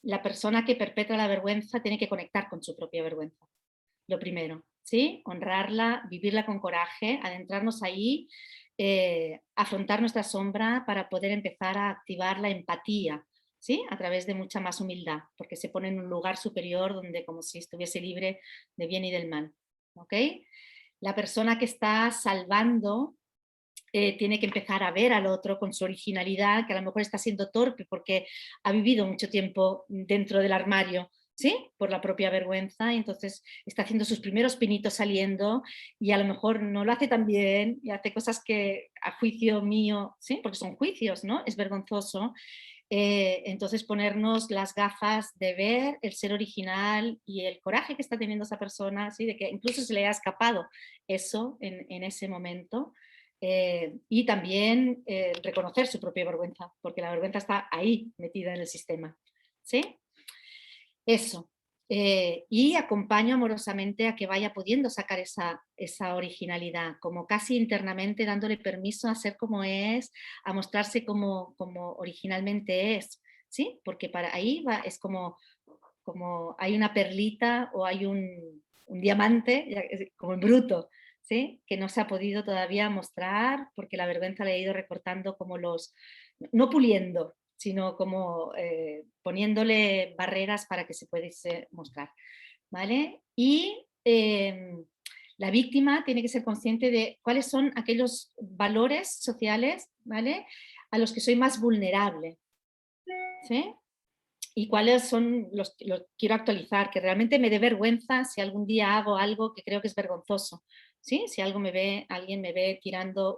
la persona que perpetra la vergüenza tiene que conectar con su propia vergüenza, lo primero, ¿sí? Honrarla, vivirla con coraje, adentrarnos ahí, afrontar nuestra sombra para poder empezar a activar la empatía, ¿sí? A través de mucha más humildad, porque se pone en un lugar superior donde como si estuviese libre de bien y del mal, ¿ok? La persona que está salvando tiene que empezar a ver al otro con su originalidad, que a lo mejor está siendo torpe porque ha vivido mucho tiempo dentro del armario, ¿sí? Por la propia vergüenza, y entonces está haciendo sus primeros pinitos saliendo y a lo mejor no lo hace tan bien y hace cosas que a juicio mío, ¿sí? Porque son juicios, ¿no? Es vergonzoso. Entonces ponernos las gafas de ver el ser original y el coraje que está teniendo esa persona, ¿sí? De que incluso se le ha escapado eso en ese momento. Y también reconocer su propia vergüenza, porque la vergüenza está ahí metida en el sistema, ¿sí? Eso. Y acompaño amorosamente a que vaya pudiendo sacar esa originalidad, como casi internamente dándole permiso a ser como es, a mostrarse como originalmente es, ¿sí? Porque para ahí va, es como hay una perlita o hay un diamante, como en bruto, ¿sí? Que no se ha podido todavía mostrar porque la vergüenza le ha ido recortando como no puliendo, sino como poniéndole barreras para que se pudiese mostrar, ¿vale? Y la víctima tiene que ser consciente de cuáles son aquellos valores sociales, ¿vale? A los que soy más vulnerable, ¿sí? Y cuáles son los quiero actualizar, que realmente me dé vergüenza si algún día hago algo que creo que es vergonzoso, ¿sí? Si alguien me ve tirando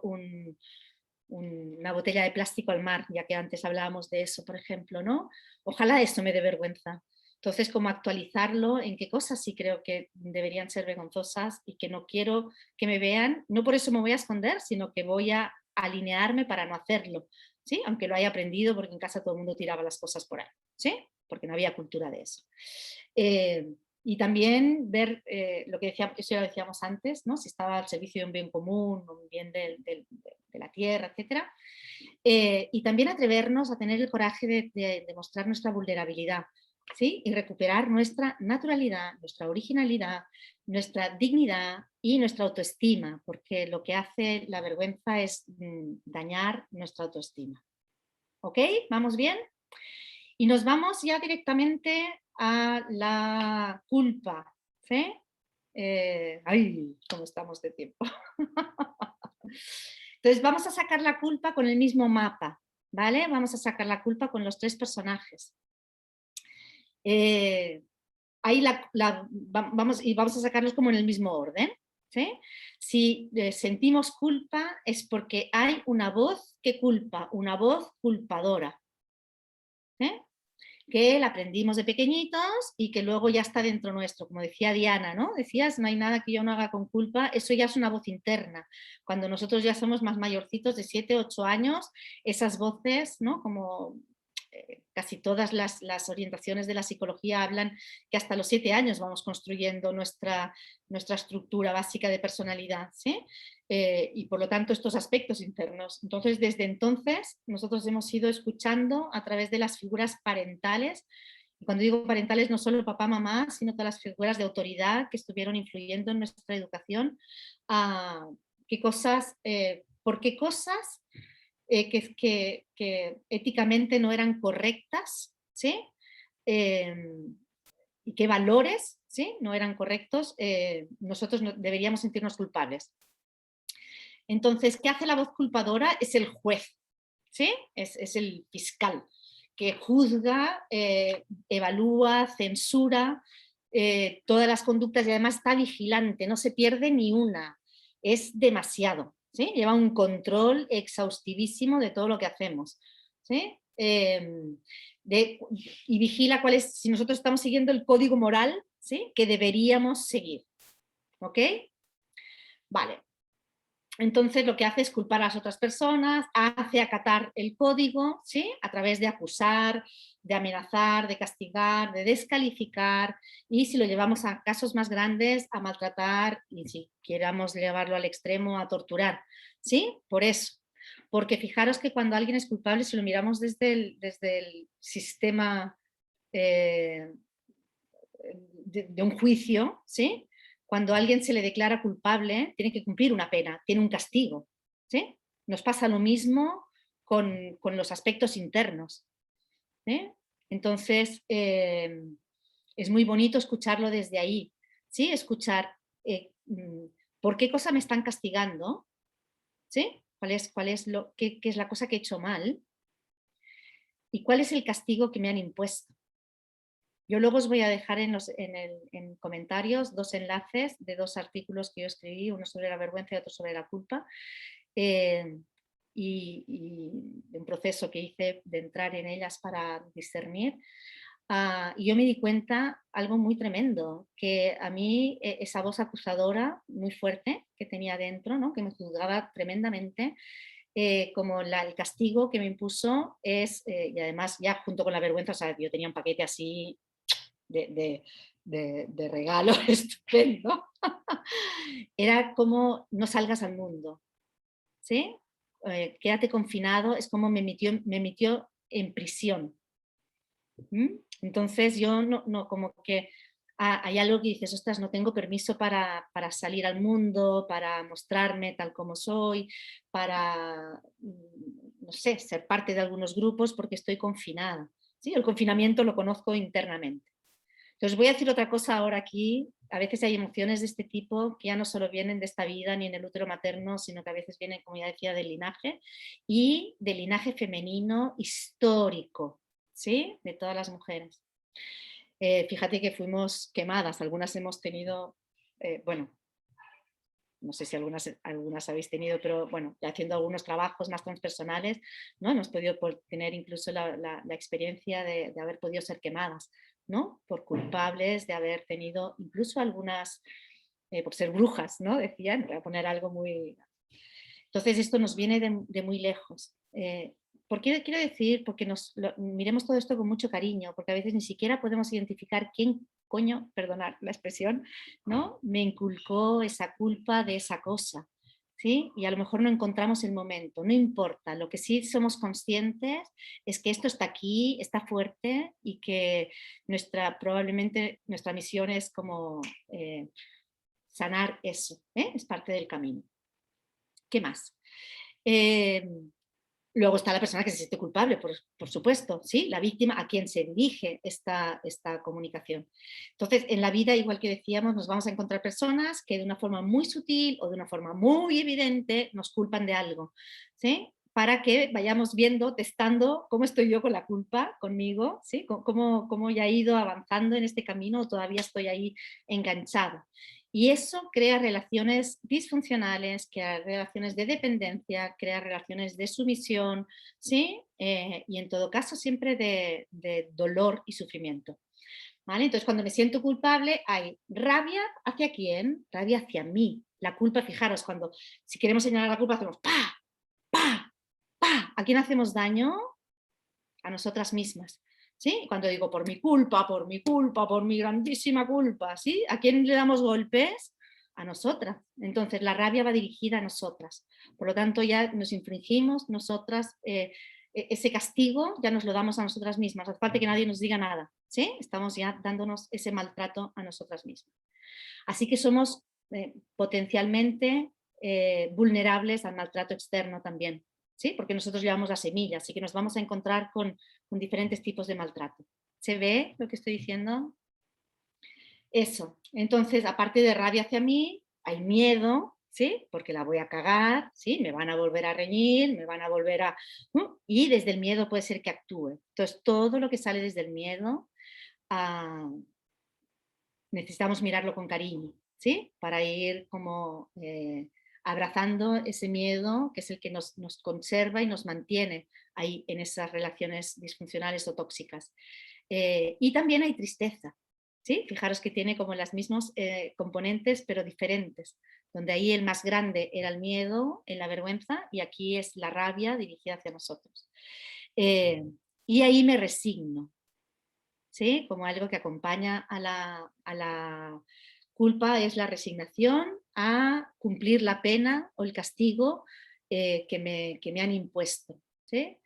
una botella de plástico al mar, ya que antes hablábamos de eso, por ejemplo, ¿no? Ojalá eso me dé vergüenza. Entonces, como actualizarlo en qué cosas sí creo que deberían ser vergonzosas y que no quiero que me vean, no por eso me voy a esconder, sino que voy a alinearme para no hacerlo, ¿sí? Aunque lo haya aprendido porque en casa todo el mundo tiraba las cosas por ahí, ¿sí? Porque no había cultura de eso. Y también ver lo que decíamos, eso ya lo decíamos antes, ¿no? Si estaba al servicio de un bien común, un bien de la tierra, etc. Y también atrevernos a tener el coraje de mostrar nuestra vulnerabilidad, ¿sí? Y recuperar nuestra naturalidad, nuestra originalidad, nuestra dignidad y nuestra autoestima, porque lo que hace la vergüenza es dañar nuestra autoestima. ¿Ok? ¿Vamos bien? Y nos vamos ya directamente a la culpa, ¿sí? ¡Ay! ¿Cómo estamos de tiempo? Entonces vamos a sacar la culpa con el mismo mapa, ¿vale? Vamos a sacar la culpa con los 3 personajes. Ahí vamos a sacarlos como en el mismo orden, ¿sí? Si sentimos culpa es porque hay una voz que culpa, una voz culpadora, ¿sí? Que la aprendimos de pequeñitos y que luego ya está dentro nuestro, como decía Diana, ¿no? Decías, no hay nada que yo no haga con culpa, eso ya es una voz interna. Cuando nosotros ya somos más mayorcitos de 7, 8 años, esas voces, ¿no? Como casi todas las orientaciones de la psicología hablan que hasta los 7 años vamos construyendo nuestra estructura básica de personalidad, ¿sí? Y por lo tanto estos aspectos internos. Entonces, desde entonces, nosotros hemos ido escuchando a través de las figuras parentales, y cuando digo parentales no solo papá, mamá, sino todas las figuras de autoridad que estuvieron influyendo en nuestra educación, por qué cosas que éticamente no eran correctas, ¿sí? Y qué valores, ¿sí? No eran correctos, nosotros deberíamos sentirnos culpables. Entonces, ¿qué hace la voz culpadora? Es el juez, ¿sí? Es el fiscal que juzga, evalúa, censura todas las conductas y además está vigilante, no se pierde ni una, es demasiado, ¿sí? Lleva un control exhaustivísimo de todo lo que hacemos, ¿sí? Y vigila cuál es, si nosotros estamos siguiendo el código moral, ¿sí? Que deberíamos seguir, ¿ok? Vale. Entonces lo que hace es culpar a las otras personas, hace acatar el código, ¿sí? A través de acusar, de amenazar, de castigar, de descalificar y si lo llevamos a casos más grandes, a maltratar y si queramos llevarlo al extremo, a torturar, ¿sí? Por eso. Porque fijaros que cuando alguien es culpable, si lo miramos desde el sistema de un juicio, ¿sí? Cuando a alguien se le declara culpable, tiene que cumplir una pena, tiene un castigo, ¿sí? Nos pasa lo mismo con los aspectos internos, ¿sí? Entonces, es muy bonito escucharlo desde ahí, ¿sí? Escuchar por qué cosa me están castigando, ¿sí? ¿Qué es la cosa que he hecho mal? ¿Y cuál es el castigo que me han impuesto? Yo luego os voy a dejar en comentarios 2 enlaces de 2 artículos que yo escribí, uno sobre la vergüenza y otro sobre la culpa, y de un proceso que hice de entrar en ellas para discernir. Y yo me di cuenta algo muy tremendo, que a mí esa voz acusadora muy fuerte que tenía dentro, ¿no? Que me juzgaba tremendamente, como el castigo que me impuso es, y además ya junto con la vergüenza, o sea, yo tenía un paquete así de regalo estupendo, era como no salgas al mundo, ¿sí? Quédate confinado, es como me metió en prisión. Entonces yo no como que hay algo que dices, ostras, no tengo permiso para salir al mundo, para mostrarme tal como soy, para, no sé, ser parte de algunos grupos porque estoy confinada. ¿Sí? El confinamiento lo conozco internamente. Entonces voy a decir otra cosa ahora aquí. A veces hay emociones de este tipo que ya no solo vienen de esta vida ni en el útero materno, sino que a veces vienen, como ya decía, del linaje y del linaje femenino histórico, ¿sí? De todas las mujeres. Fíjate que fuimos quemadas, algunas hemos tenido, bueno, no sé si algunas habéis tenido, pero bueno, ya haciendo algunos trabajos más transpersonales, ¿no? Hemos podido tener incluso la experiencia de haber podido ser quemadas, ¿no? Por culpables de haber tenido incluso algunas, por ser brujas, ¿no? Decían, voy a poner algo muy... Entonces esto nos viene de muy lejos. ¿Por qué quiero decir? Porque miremos todo esto con mucho cariño, porque a veces ni siquiera podemos identificar quién coño, perdonad la expresión, ¿no? Me inculcó esa culpa de esa cosa, ¿sí? Y a lo mejor no encontramos el momento, no importa, lo que sí somos conscientes es que esto está aquí, está fuerte y que probablemente nuestra misión es como sanar eso, es parte del camino. ¿Qué más? Luego está la persona que se siente culpable, por supuesto, ¿sí? La víctima a quien se dirige esta comunicación. Entonces, en la vida, igual que decíamos, nos vamos a encontrar personas que de una forma muy sutil o de una forma muy evidente nos culpan de algo, ¿sí? Para que vayamos viendo, testando cómo estoy yo con la culpa, conmigo, ¿sí? Cómo ya he ido avanzando en este camino o todavía estoy ahí enganchada. Y eso crea relaciones disfuncionales, crea relaciones de dependencia, crea relaciones de sumisión, ¿sí? Y en todo caso siempre de dolor y sufrimiento. ¿Vale? Entonces cuando me siento culpable hay rabia hacia quién, rabia hacia mí. La culpa, fijaros, si queremos señalar la culpa hacemos ¡pa! ¡pa! ¡pa! ¿A quién hacemos daño? A nosotras mismas. ¿Sí? Cuando digo por mi culpa, por mi grandísima culpa, ¿sí? ¿A quién le damos golpes? A nosotras. Entonces la rabia va dirigida a nosotras. Por lo tanto ya nos infringimos nosotras, ese castigo ya nos lo damos a nosotras mismas. No hace falta que nadie nos diga nada, ¿sí? Estamos ya dándonos ese maltrato a nosotras mismas. Así que somos potencialmente vulnerables al maltrato externo también. ¿sí? Porque nosotros llevamos la semilla, así que nos vamos a encontrar con diferentes tipos de maltrato. ¿Se ve lo que estoy diciendo? Eso. Entonces, aparte de rabia hacia mí, hay miedo, ¿sí? Porque la voy a cagar, ¿sí? Me van a volver a reñir, me van a volver a... Y desde el miedo puede ser que actúe. Entonces, todo lo que sale desde el miedo, necesitamos mirarlo con cariño, ¿sí? Para ir como abrazando ese miedo, que es el que nos conserva y nos mantiene ahí en esas relaciones disfuncionales o tóxicas. Y también hay tristeza, ¿sí? Fijaros que tiene como los mismos componentes, pero diferentes, donde ahí el más grande era el miedo, la vergüenza, y aquí es la rabia dirigida hacia nosotros. Y ahí me resigno, ¿sí? Como algo que acompaña a la culpa, es la resignación a cumplir la pena o el castigo que me han impuesto, ¿sí?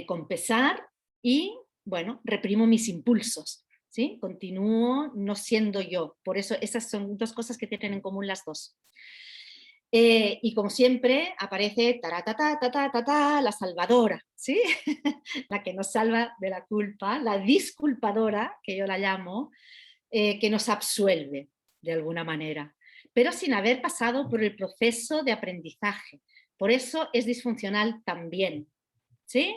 Con pesar y, bueno, reprimo mis impulsos, ¿sí? Continúo no siendo yo. Por eso esas son dos cosas que tienen en común las dos. Y como siempre aparece la salvadora, ¿sí? La que nos salva de la culpa, la disculpadora, que yo la llamo, que nos absuelve de alguna manera, pero sin haber pasado por el proceso de aprendizaje. Por eso es disfuncional también, ¿sí?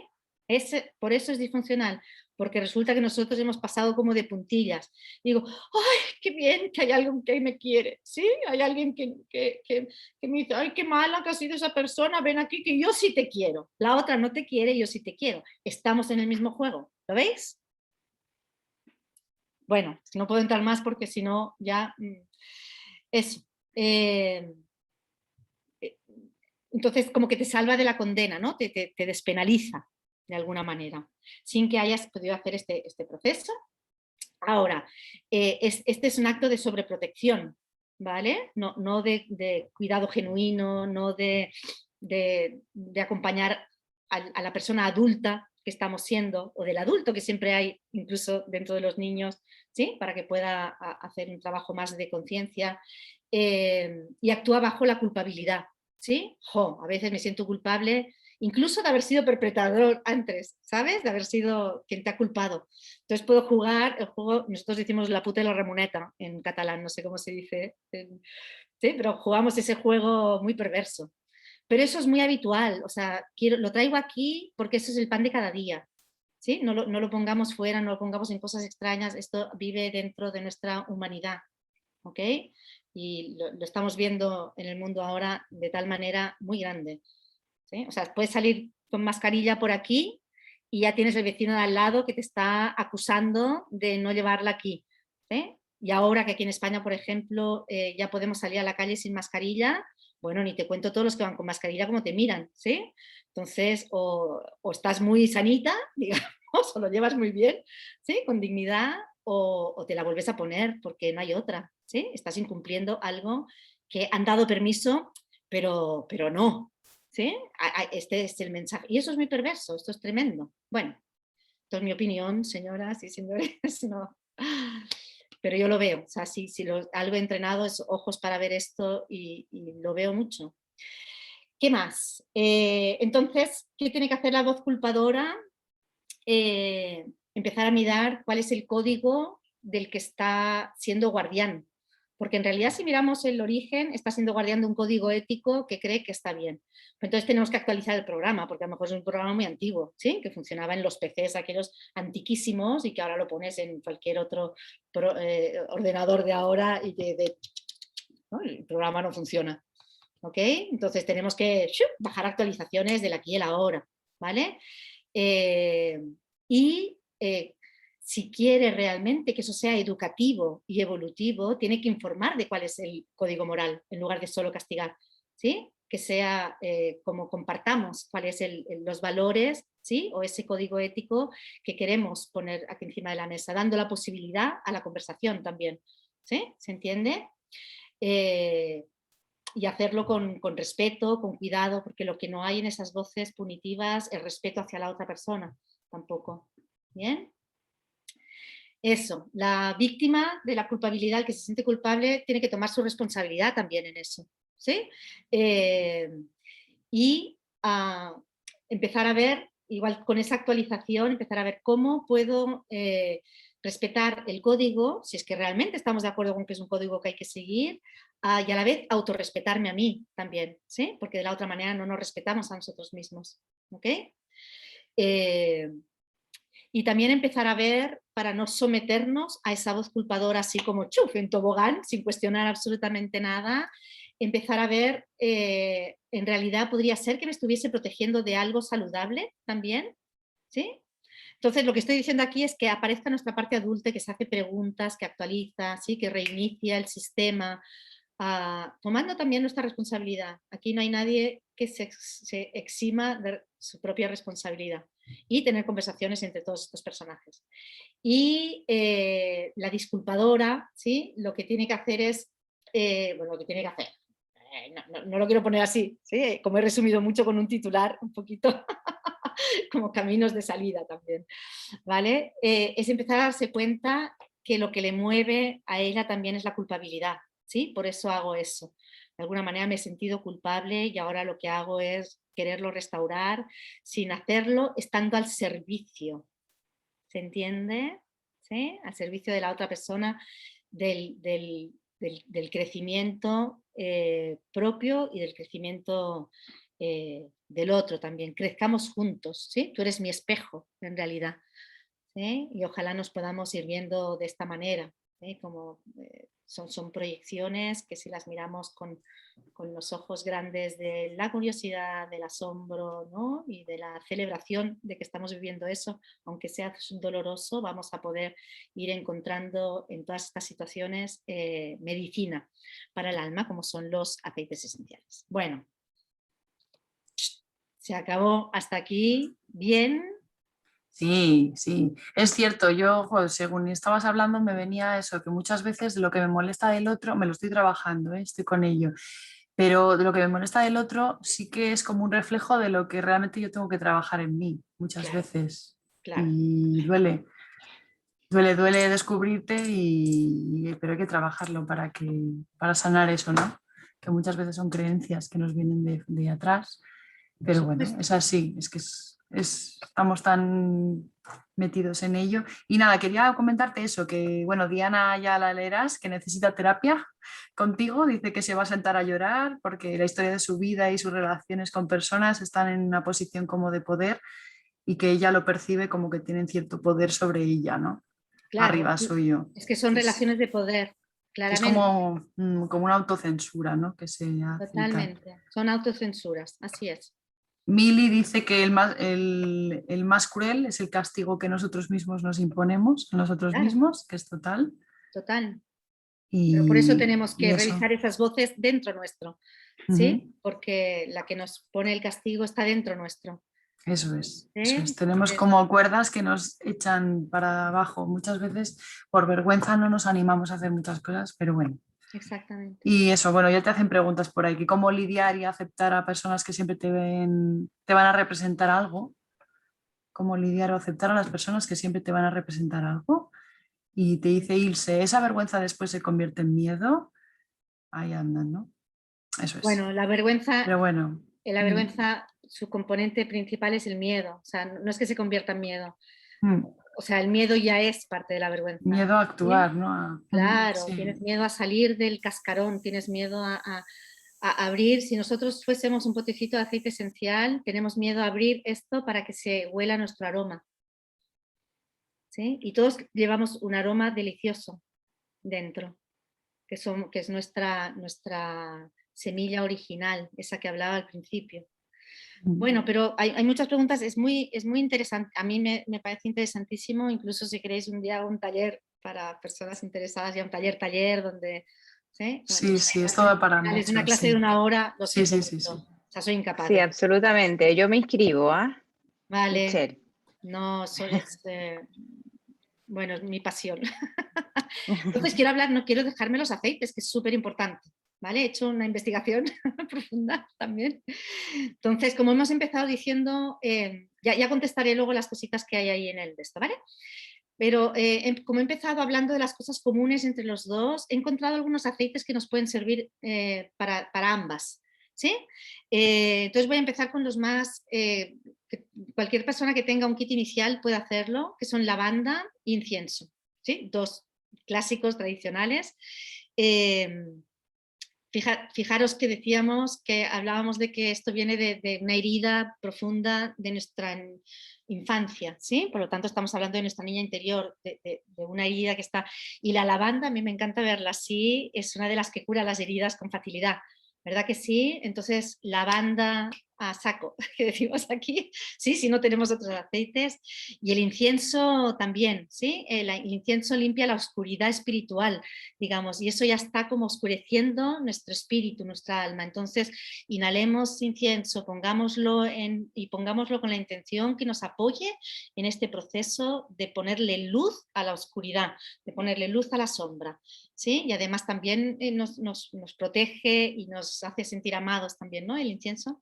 Por eso es disfuncional, porque resulta que nosotros hemos pasado como de puntillas. Digo, ¡ay, qué bien que hay alguien que me quiere! ¿Sí? Hay alguien que me dice, ¡ay, qué mala que ha sido esa persona! Ven aquí, que yo sí te quiero. La otra no te quiere, yo sí te quiero. Estamos en el mismo juego. ¿Lo veis? Bueno, no puedo entrar más porque si no ya... Eso. Entonces, como que te salva de la condena, ¿no? Te despenaliza de alguna manera, sin que hayas podido hacer este proceso. Ahora, este es un acto de sobreprotección, ¿vale? No de cuidado genuino, no de acompañar a la persona adulta que estamos siendo, o del adulto que siempre hay, incluso dentro de los niños, ¿sí? Para que pueda hacer un trabajo más de conciencia, y actúa bajo la culpabilidad, ¿sí? A veces me siento culpable, incluso de haber sido perpetrador antes, ¿sabes? De haber sido quien te ha culpado. Entonces puedo jugar el juego, nosotros decimos la puta y la remuneta en catalán, no sé cómo se dice, ¿sí? Pero jugamos ese juego muy perverso. Pero eso es muy habitual, o sea, lo traigo aquí porque eso es el pan de cada día, ¿sí? No lo pongamos fuera, no lo pongamos en cosas extrañas, esto vive dentro de nuestra humanidad, ¿ok? Y lo estamos viendo en el mundo ahora de tal manera muy grande, ¿sí? O sea, puedes salir con mascarilla por aquí y ya tienes el vecino de al lado que te está acusando de no llevarla aquí, ¿sí? Y ahora que aquí en España, por ejemplo, ya podemos salir a la calle sin mascarilla, bueno, ni te cuento todos los que van con mascarilla cómo te miran, ¿sí? Entonces, o estás muy sanita, digamos, o lo llevas muy bien, ¿sí? Con dignidad, o te la vuelves a poner porque no hay otra, ¿sí? Estás incumpliendo algo que han dado permiso, pero no, ¿sí? Este es el mensaje. Y eso es muy perverso, esto es tremendo. Bueno, esto es mi opinión, señoras y señores, no. Pero yo lo veo, o sea, si algo entrenado es ojos para ver esto y lo veo mucho. ¿Qué más? Entonces, ¿qué tiene que hacer la voz culpadora? Empezar a mirar cuál es el código del que está siendo guardián. Porque en realidad, si miramos el origen, está siendo guardián de un código ético que cree que está bien. Entonces tenemos que actualizar el programa, porque a lo mejor es un programa muy antiguo, ¿sí? Que funcionaba en los PCs, aquellos antiquísimos, y que ahora lo pones en cualquier otro ordenador de ahora y ¿no? El programa no funciona. ¿Ok? Entonces tenemos que bajar actualizaciones del aquí y el ahora, ¿vale? Si quiere realmente que eso sea educativo y evolutivo, tiene que informar de cuál es el código moral, en lugar de solo castigar, ¿sí? Que sea como compartamos cuáles los valores, ¿sí? O ese código ético que queremos poner aquí encima de la mesa, dando la posibilidad a la conversación también, ¿sí? ¿Se entiende? Y hacerlo con respeto, con cuidado, porque lo que no hay en esas voces punitivas es respeto hacia la otra persona, tampoco. ¿Bien? Eso, la víctima de la culpabilidad, el que se siente culpable, tiene que tomar su responsabilidad también en eso, ¿sí? Y a empezar a ver, igual con esa actualización, empezar a ver cómo puedo respetar el código, si es que realmente estamos de acuerdo con que es un código que hay que seguir, y a la vez autorrespetarme a mí también, ¿sí? Porque de la otra manera no nos respetamos a nosotros mismos, ¿ok? Y también empezar a ver, para no someternos a esa voz culpadora así como chuf, en tobogán, sin cuestionar absolutamente nada, empezar a ver, en realidad podría ser que me estuviese protegiendo de algo saludable también, ¿sí? Entonces, lo que estoy diciendo aquí es que aparezca nuestra parte adulta, que se hace preguntas, que actualiza, ¿sí? Que reinicia el sistema, tomando también nuestra responsabilidad. Aquí no hay nadie que se exima de su propia responsabilidad y tener conversaciones entre todos estos personajes. Y la disculpadora, ¿sí? Lo que tiene que hacer es, bueno, lo que tiene que hacer, no lo quiero poner así, ¿sí? Como he resumido mucho con un titular, un poquito como caminos de salida también, ¿vale? Es empezar a darse cuenta que lo que le mueve a ella también es la culpabilidad, ¿sí? Por eso hago eso. De alguna manera me he sentido culpable y ahora lo que hago es quererlo restaurar sin hacerlo estando al servicio. ¿Se entiende? ¿Sí? Al servicio de la otra persona, del crecimiento propio y del crecimiento del otro también. Crezcamos juntos, ¿sí? Tú eres mi espejo, en realidad. ¿Sí? Y ojalá nos podamos ir viendo de esta manera, ¿sí? Como son proyecciones que si las miramos con los ojos grandes de la curiosidad, del asombro, ¿no? Y de la celebración de que estamos viviendo eso, aunque sea doloroso, vamos a poder ir encontrando en todas estas situaciones medicina para el alma, como son los aceites esenciales. Bueno, se acabó hasta aquí. Bien. Sí, sí, es cierto, yo según estabas hablando me venía eso, que muchas veces lo que me molesta del otro, me lo estoy trabajando, estoy con ello, pero de lo que me molesta del otro sí que es como un reflejo de lo que realmente yo tengo que trabajar en mí muchas veces. Claro. Y duele descubrirte, pero hay que trabajarlo para sanar eso, ¿no? Que muchas veces son creencias que nos vienen de atrás. Pero bueno, es así, es que estamos tan metidos en ello. Y nada, quería comentarte eso, que bueno, Diana ya la leerás, que necesita terapia contigo, dice que se va a sentar a llorar porque la historia de su vida y sus relaciones con personas están en una posición como de poder y que ella lo percibe como que tienen cierto poder sobre ella, ¿no? Claro, Arriba suyo. es que son relaciones de poder, Que es claramente. como una autocensura, ¿no? Que se hace. Totalmente, son autocensuras, así es. Mili dice que el más cruel es el castigo que nosotros mismos nos imponemos a nosotros Claro, mismos, que es total. total. Pero por eso Y, tenemos y que eso. revisar esas voces dentro nuestro, Ujú. ¿sí? Porque la que nos pone el castigo está dentro nuestro. Eso es, eso es. ¿Sí? Tenemos como cuerdas que nos echan para abajo. Muchas veces por vergüenza no nos animamos a hacer muchas cosas, pero bueno. Exactamente. Y eso, bueno, ya te hacen preguntas por ahí, que cómo lidiar y aceptar a personas que siempre te van a representar algo, cómo lidiar o aceptar a las personas que siempre te van a representar algo. Y te dice Ilse, esa vergüenza después se convierte en miedo. Ahí andan, ¿no? Eso es. Bueno, la vergüenza, Pero bueno, su componente principal es el miedo. O sea, no es que se convierta en miedo. mm, O sea, el miedo ya es parte de la vergüenza. miedo a ¿Sí? actuar, ¿no? Claro, Sí, tienes miedo a salir del cascarón, tienes miedo a abrir. Si nosotros fuésemos un potecito de aceite esencial, tenemos miedo a abrir esto para que se huela nuestro aroma. ¿Sí? Y todos llevamos un aroma delicioso dentro, que es nuestra semilla original, esa que hablaba al principio. Bueno, pero hay muchas preguntas, es muy interesante, a mí me parece interesantísimo, incluso si queréis un día un taller para personas interesadas, ya un taller donde... ¿sí? sí, esto va para Es una mucho, clase de sí. una hora, lo Sí, siento sí, mucho. sí. O sea, soy incapaz. Sí, absolutamente. Yo me inscribo, ¿ah? Vale, Michelle. no, bueno, es mi pasión. Entonces no quiero dejarme los aceites, que es súper importante. ¿Vale? He hecho una investigación profunda también. Entonces, como hemos empezado diciendo, ya contestaré luego las cositas que hay ahí en el texto, ¿vale? Pero como he empezado hablando de las cosas comunes entre los dos, he encontrado algunos aceites que nos pueden servir para ambas. ¿sí? Entonces voy a empezar con los más... cualquier persona que tenga un kit inicial puede hacerlo, que son lavanda e incienso, ¿sí? Dos clásicos tradicionales. Fijaros que decíamos que hablábamos de que esto viene de una herida profunda de nuestra infancia, ¿sí? Por lo tanto estamos hablando de nuestra niña interior, de una herida que está... Y la lavanda, a mí me encanta verla así, es una de las que cura las heridas con facilidad, ¿verdad que sí? Entonces, lavanda a saco, que decimos aquí, ¿sí? Si no tenemos otros aceites. Y el incienso también, ¿sí? El incienso limpia la oscuridad espiritual, digamos, y eso ya está como oscureciendo nuestro espíritu, nuestra alma. Entonces, inhalemos incienso, pongámoslo con la intención que nos apoye en este proceso de ponerle luz a la oscuridad, de ponerle luz a la sombra, ¿sí? Y además también nos protege y nos hace sentir amados también, ¿no? El incienso.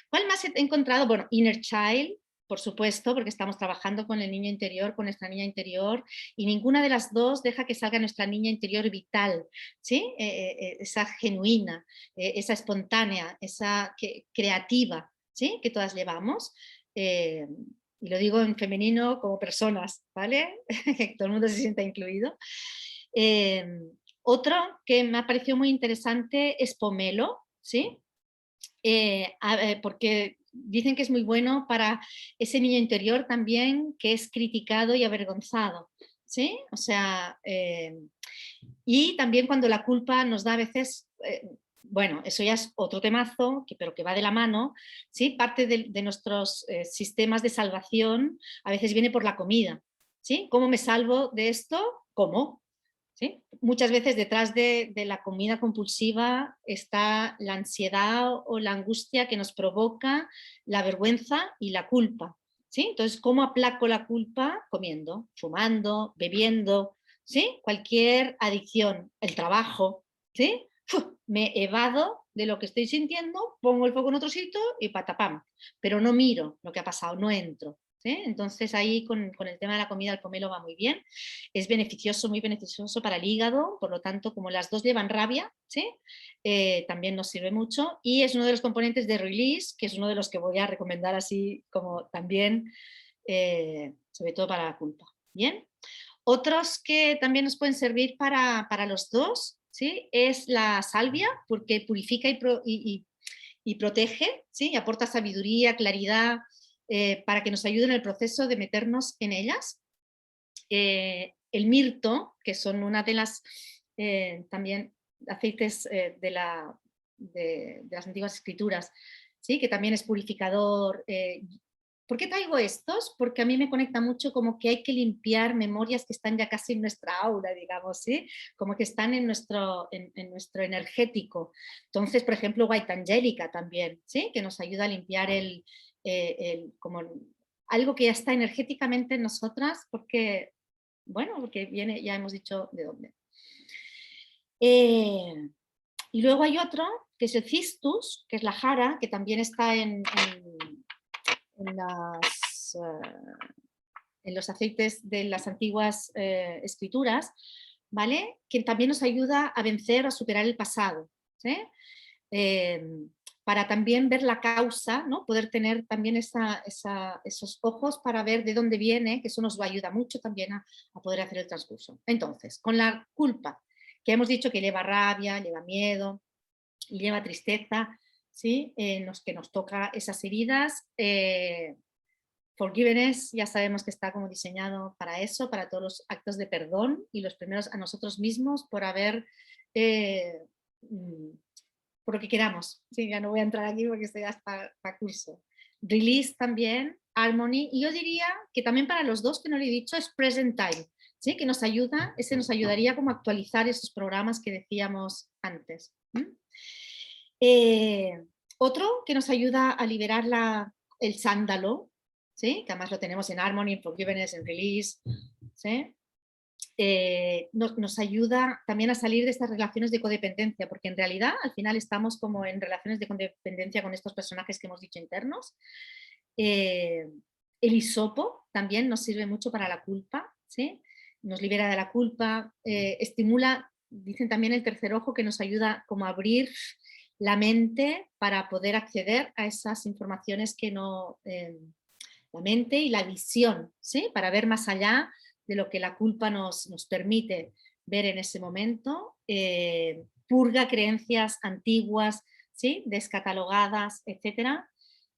¿Cuál más he encontrado? Bueno, Inner Child, por supuesto, porque estamos trabajando con el niño interior, con nuestra niña interior, y ninguna de las dos deja que salga nuestra niña interior vital, ¿sí? Esa genuina, esa espontánea, esa creativa, ¿sí? Que todas llevamos. Y lo digo en femenino como personas, ¿vale? Que todo el mundo se sienta incluido. Otro que me ha parecido muy interesante es pomelo, ¿sí? Porque dicen que es muy bueno para ese niño interior también que es criticado y avergonzado, ¿sí? O sea, y también cuando la culpa nos da a veces, bueno, eso ya es otro temazo, pero que va de la mano, ¿sí? Parte de nuestros sistemas de salvación a veces viene por la comida, ¿sí? ¿Cómo me salvo de esto? ¿Cómo? ¿Sí? Muchas veces detrás de la comida compulsiva está la ansiedad o la angustia que nos provoca la vergüenza y la culpa, ¿sí? Entonces, ¿cómo aplaco la culpa? Comiendo, fumando, bebiendo, ¿sí? Cualquier adicción, el trabajo, ¿sí? Me evado de lo que estoy sintiendo, pongo el foco en otro sitio y patapam, pero no miro lo que ha pasado, no entro. ¿Sí? Entonces ahí con el tema de la comida el pomelo va muy bien, es beneficioso, muy beneficioso para el hígado, por lo tanto como las dos llevan rabia, ¿sí? También nos sirve mucho y es uno de los componentes de release, que es uno de los que voy a recomendar así como también, sobre todo para la culpa. Bien, otros que también nos pueden servir para los dos, ¿sí? Es la salvia, porque purifica y protege, ¿sí? Y aporta sabiduría, claridad, para que nos ayude en el proceso de meternos en ellas. El mirto, que son una de las también aceites de las antiguas escrituras, ¿sí? Que también es purificador. ¿Por qué traigo estos? Porque a mí me conecta mucho como que hay que limpiar memorias que están ya casi en nuestra aura, digamos, ¿sí? Como que están en nuestro energético. Entonces, por ejemplo, White Angelica también, ¿sí? Que nos ayuda a limpiar como algo que ya está energéticamente en nosotras, porque, bueno, porque viene, ya hemos dicho de dónde. Y luego hay otro, que es el cistus, que es la jara, que también está en los aceites de las antiguas escrituras, ¿vale? Que también nos ayuda a vencer, a superar el pasado, ¿sí? Para también ver la causa, ¿no? Poder tener también esos ojos para ver de dónde viene, que eso nos ayuda mucho también a poder hacer el transcurso. Entonces, con la culpa, que hemos dicho que lleva rabia, lleva miedo y lleva tristeza, ¿sí? Que nos toca esas heridas. Forgiveness ya sabemos que está como diseñado para eso, para todos los actos de perdón y los primeros a nosotros mismos por haber, por lo que queramos. Sí, ya no voy a entrar aquí porque estoy hasta para curso. Release también, Harmony, y yo diría que también para los dos que no le he dicho es Present Time, ¿sí? Que nos ayuda, ese nos ayudaría como a actualizar esos programas que decíamos antes. Otro que nos ayuda a liberar el sándalo, ¿sí? Que además lo tenemos en Harmony, en Forgiveness, en Release, ¿sí? Nos ayuda también a salir de estas relaciones de codependencia, porque en realidad al final estamos como en relaciones de codependencia con estos personajes que hemos dicho internos. El hisopo también nos sirve mucho para la culpa, ¿sí? Nos libera de la culpa, estimula, dicen también el tercer ojo, que nos ayuda como a abrir la mente para poder acceder a esas informaciones que no... la mente y la visión, ¿sí? Para ver más allá de lo que la culpa nos permite ver en ese momento, purga creencias antiguas, ¿sí? Descatalogadas, etcétera,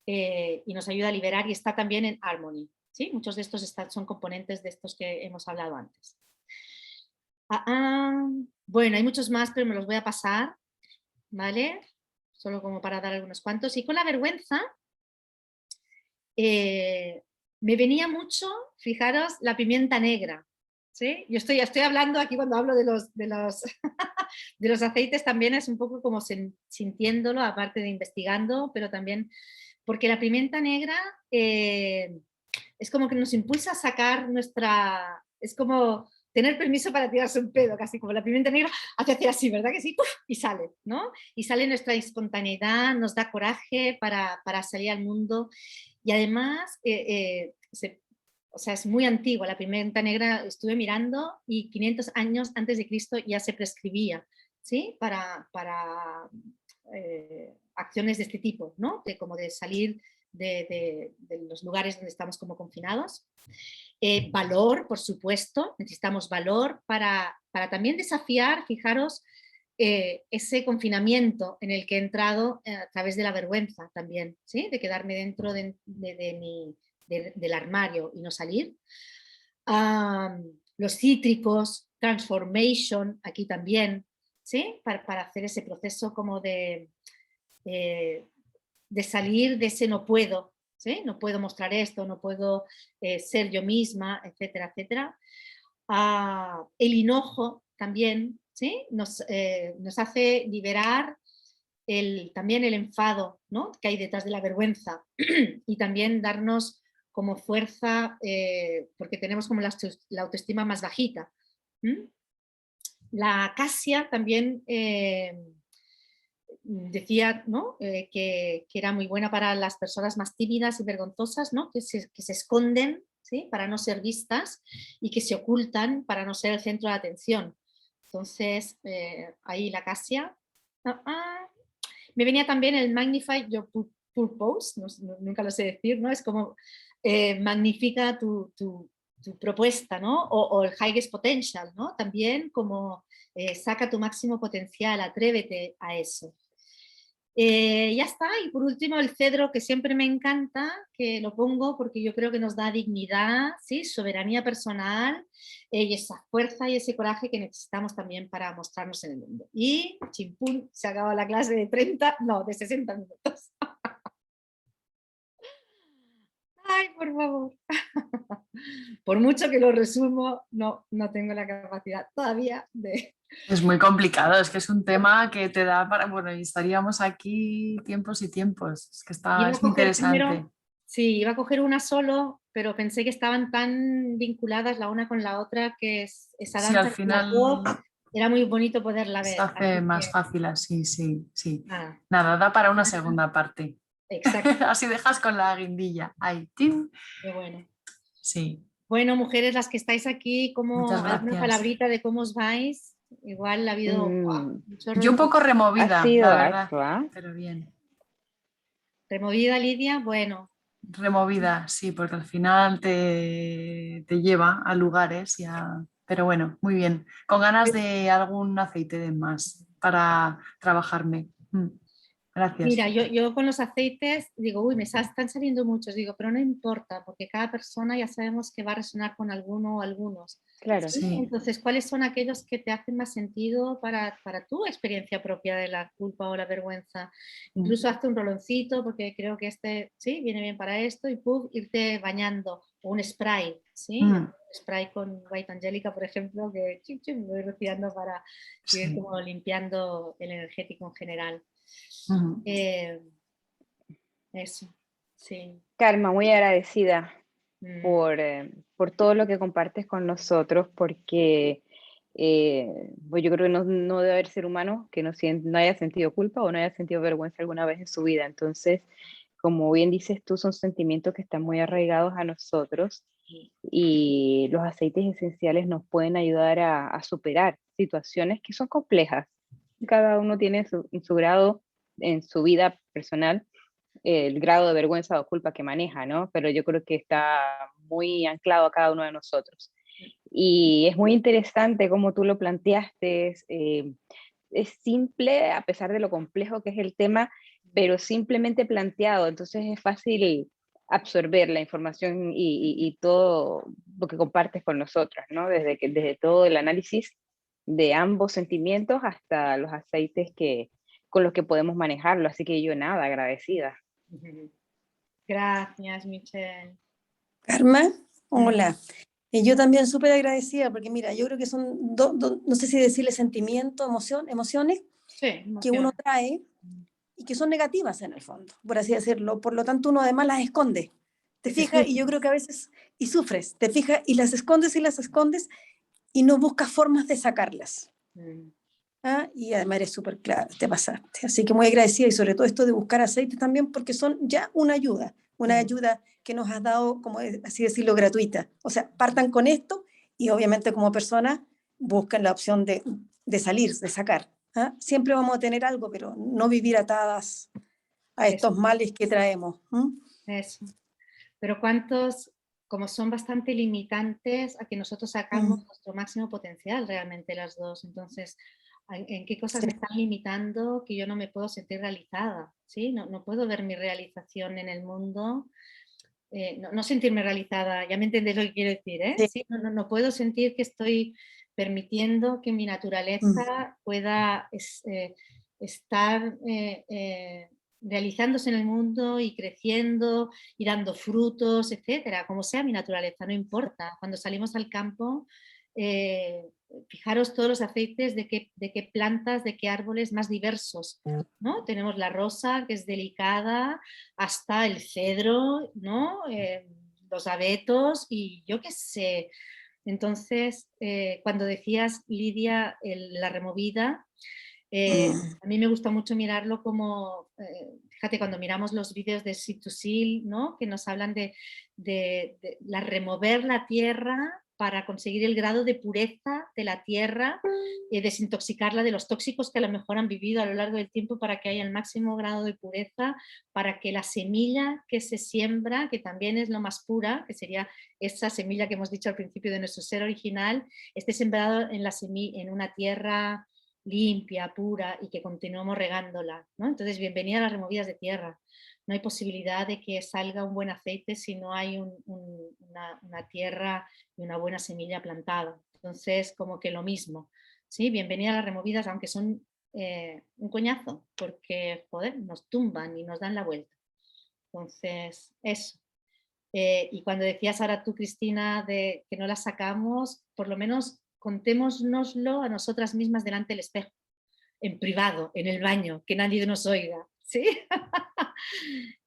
y nos ayuda a liberar, y está también en Harmony, ¿sí? Muchos de estos son componentes de estos que hemos hablado antes. Bueno, hay muchos más, pero me los voy a pasar, ¿vale? Solo como para dar algunos cuantos. Y con la vergüenza, me venía mucho, fijaros, la pimienta negra, ¿sí? Yo estoy hablando aquí cuando hablo de los, de los aceites, también es un poco como sintiéndolo, aparte de investigando, pero también porque la pimienta negra es como que nos impulsa a sacar nuestra... Es como tener permiso para tirarse un pedo, casi como la pimienta negra hace hacer así, ¿verdad que sí? ¡Puf! Y sale, ¿no? Y sale nuestra espontaneidad, nos da coraje para salir al mundo. Y además, o sea, es muy antigua, la pimienta negra estuve mirando y 500 años antes de Cristo ya se prescribía, ¿sí? Para acciones de este tipo, ¿no? Como de salir de los lugares donde estamos como confinados. Valor, por supuesto, necesitamos valor para también desafiar, fijaros, ese confinamiento en el que he entrado a través de la vergüenza también, ¿sí? De quedarme dentro del armario y no salir. Los cítricos, transformation, aquí también, ¿sí? Para hacer ese proceso como de salir de ese no puedo, ¿sí? No puedo mostrar esto, no puedo ser yo misma, etcétera, etcétera. El hinojo también, ¿sí? Nos hace liberar también el enfado, ¿no? Que hay detrás de la vergüenza y también darnos como fuerza porque tenemos como la autoestima más bajita. La acacia también decía, ¿no? Que era muy buena para las personas más tímidas y vergonzosas, ¿no? que se esconden, ¿sí? Para no ser vistas y que se ocultan para no ser el centro de atención. Entonces, ahí la acacia. Me venía también el Magnify Your Purpose, nunca lo sé decir, ¿no? Es como magnifica tu propuesta, ¿no? O el Highest Potential, ¿no? También como saca tu máximo potencial, atrévete a eso. Ya está, y por último el cedro, que siempre me encanta, que lo pongo porque yo creo que nos da dignidad, ¿sí? Soberanía personal y esa fuerza y ese coraje que necesitamos también para mostrarnos en el mundo. Y chimpún, se acaba la clase de 60 minutos. Ay, por favor. Por mucho que lo resumo, no tengo la capacidad todavía de... Es muy complicado, es que es un tema que te da para, bueno, y estaríamos aquí tiempos y tiempos, es que es interesante. Sí, iba a coger una solo, pero pensé que estaban tan vinculadas la una con la otra que esa danza, sí, al final era muy bonito poderla ver. se hace más fácil así, sí. Ah, Nada, da para una segunda parte. exacto. Así dejas con la guindilla. Ahí, ¡tim! Qué bueno. Sí. Bueno, mujeres, las que estáis aquí, alguna palabrita de cómo os vais. Igual ha habido mucho Yo un poco removida, ha sido la verdad, harto, pero bien. ¿Removida, Lidia? Bueno. Removida, sí, porque al final te lleva a lugares pero bueno, muy bien. Con ganas de algún aceite de más para trabajarme. Gracias. Mira, yo con los aceites digo, uy, están saliendo muchos, digo, pero no importa, porque cada persona ya sabemos que va a resonar con alguno o algunos. Claro. ¿Sí? Sí. Entonces, ¿cuáles son aquellos que te hacen más sentido para tu experiencia propia de la culpa o la vergüenza? Incluso hazte un roloncito, porque creo que sí, viene bien para esto, y irte bañando, o un spray, ¿sí? Un spray con White Angelica, por ejemplo, que me voy rociando para ir como limpiando el energético en general. Eso, sí. Karma, muy agradecida por todo lo que compartes con nosotros, porque pues yo creo que no debe haber ser humano que no haya sentido culpa o no haya sentido vergüenza alguna vez en su vida. Entonces, como bien dices tú, son sentimientos que están muy arraigados a nosotros y los aceites esenciales nos pueden ayudar a superar situaciones que son complejas. Cada uno tiene su grado en su vida personal el grado de vergüenza o culpa que maneja, ¿no? Pero yo creo que está muy anclado a cada uno de nosotros. Y es muy interesante como tú lo planteaste, es simple a pesar de lo complejo que es el tema, pero simplemente planteado, entonces es fácil absorber la información y todo lo que compartes con nosotras, ¿no? Desde todo el análisis de ambos sentimientos hasta los aceites con los que podemos manejarlo, así que yo nada, agradecida. Gracias, Michelle. Karma, hola. Y yo también súper agradecida, porque mira, yo creo que son no sé si decirle sentimientos, emociones Sí, que uno trae y que son negativas en el fondo, por así decirlo. Por lo tanto, uno además las esconde. Te fijas, y yo creo que a veces, y sufres, te fijas, y las escondes y no buscas formas de sacarlas. ¿Ah? Y además eres súper clara, te pasaste. Así que muy agradecida, y sobre todo esto de buscar aceites también, porque son ya una ayuda que nos has dado, como así decirlo, gratuita. O sea, partan con esto y obviamente como persona buscan la opción de salir, de sacar. ¿Ah? Siempre vamos a tener algo, pero no vivir atadas a estos males que traemos. Eso. Pero cuántos, como son bastante limitantes a que nosotros sacamos nuestro máximo potencial realmente las dos. Entonces, ¿en qué cosas me están limitando que yo no me puedo sentir realizada? ¿Sí? No puedo ver mi realización en el mundo, no sentirme realizada, ya me entendéis lo que quiero decir, ¿eh? Sí. ¿Sí? No puedo sentir que estoy permitiendo que mi naturaleza pueda estar realizándose en el mundo y creciendo y dando frutos, etcétera, como sea mi naturaleza, no importa. Cuando salimos al campo, fijaros todos los aceites de qué plantas, de qué árboles más diversos, ¿no? Tenemos la rosa, que es delicada, hasta el cedro, ¿no? Los abetos y yo qué sé. Entonces, cuando decías, Lidia, la removida, a mí me gusta mucho mirarlo como, fíjate, cuando miramos los vídeos de Seed2Seal, ¿no? Que nos hablan de remover la tierra para conseguir el grado de pureza de la tierra, desintoxicarla de los tóxicos que a lo mejor han vivido a lo largo del tiempo para que haya el máximo grado de pureza, para que la semilla que se siembra, que también es lo más pura, que sería esa semilla que hemos dicho al principio de nuestro ser original, esté sembrado en una tierra limpia, pura y que continuemos regándola, ¿no? Entonces, bienvenida a las removidas de tierra. No hay posibilidad de que salga un buen aceite si no hay una tierra y una buena semilla plantada. Entonces, como que lo mismo, ¿sí? Bienvenida a las removidas, aunque son un coñazo, porque, joder, nos tumban y nos dan la vuelta. Entonces, eso. Y cuando decías ahora tú, Cristina, de que no las sacamos, por lo menos contémonoslo a nosotras mismas delante del espejo, en privado, en el baño, que nadie nos oiga, ¿sí?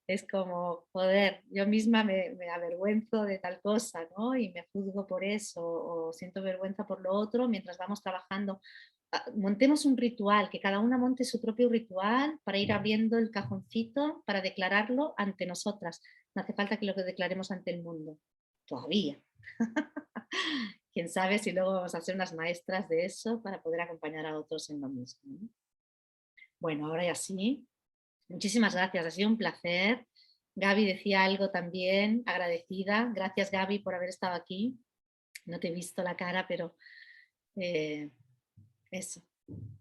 Es como, joder, yo misma me avergüenzo de tal cosa, ¿no? Y me juzgo por eso, o siento vergüenza por lo otro, mientras vamos trabajando. Montemos un ritual, que cada una monte su propio ritual para ir abriendo el cajoncito, para declararlo ante nosotras. No hace falta que lo declaremos ante el mundo, todavía. Quién sabe si luego vamos a ser unas maestras de eso para poder acompañar a otros en lo mismo, ¿no? Bueno, ahora ya sí. Muchísimas gracias, ha sido un placer. Gaby decía algo también, agradecida. Gracias, Gaby, por haber estado aquí. No te he visto la cara, pero eso.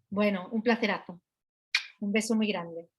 Bueno, un placerazo. Un beso muy grande.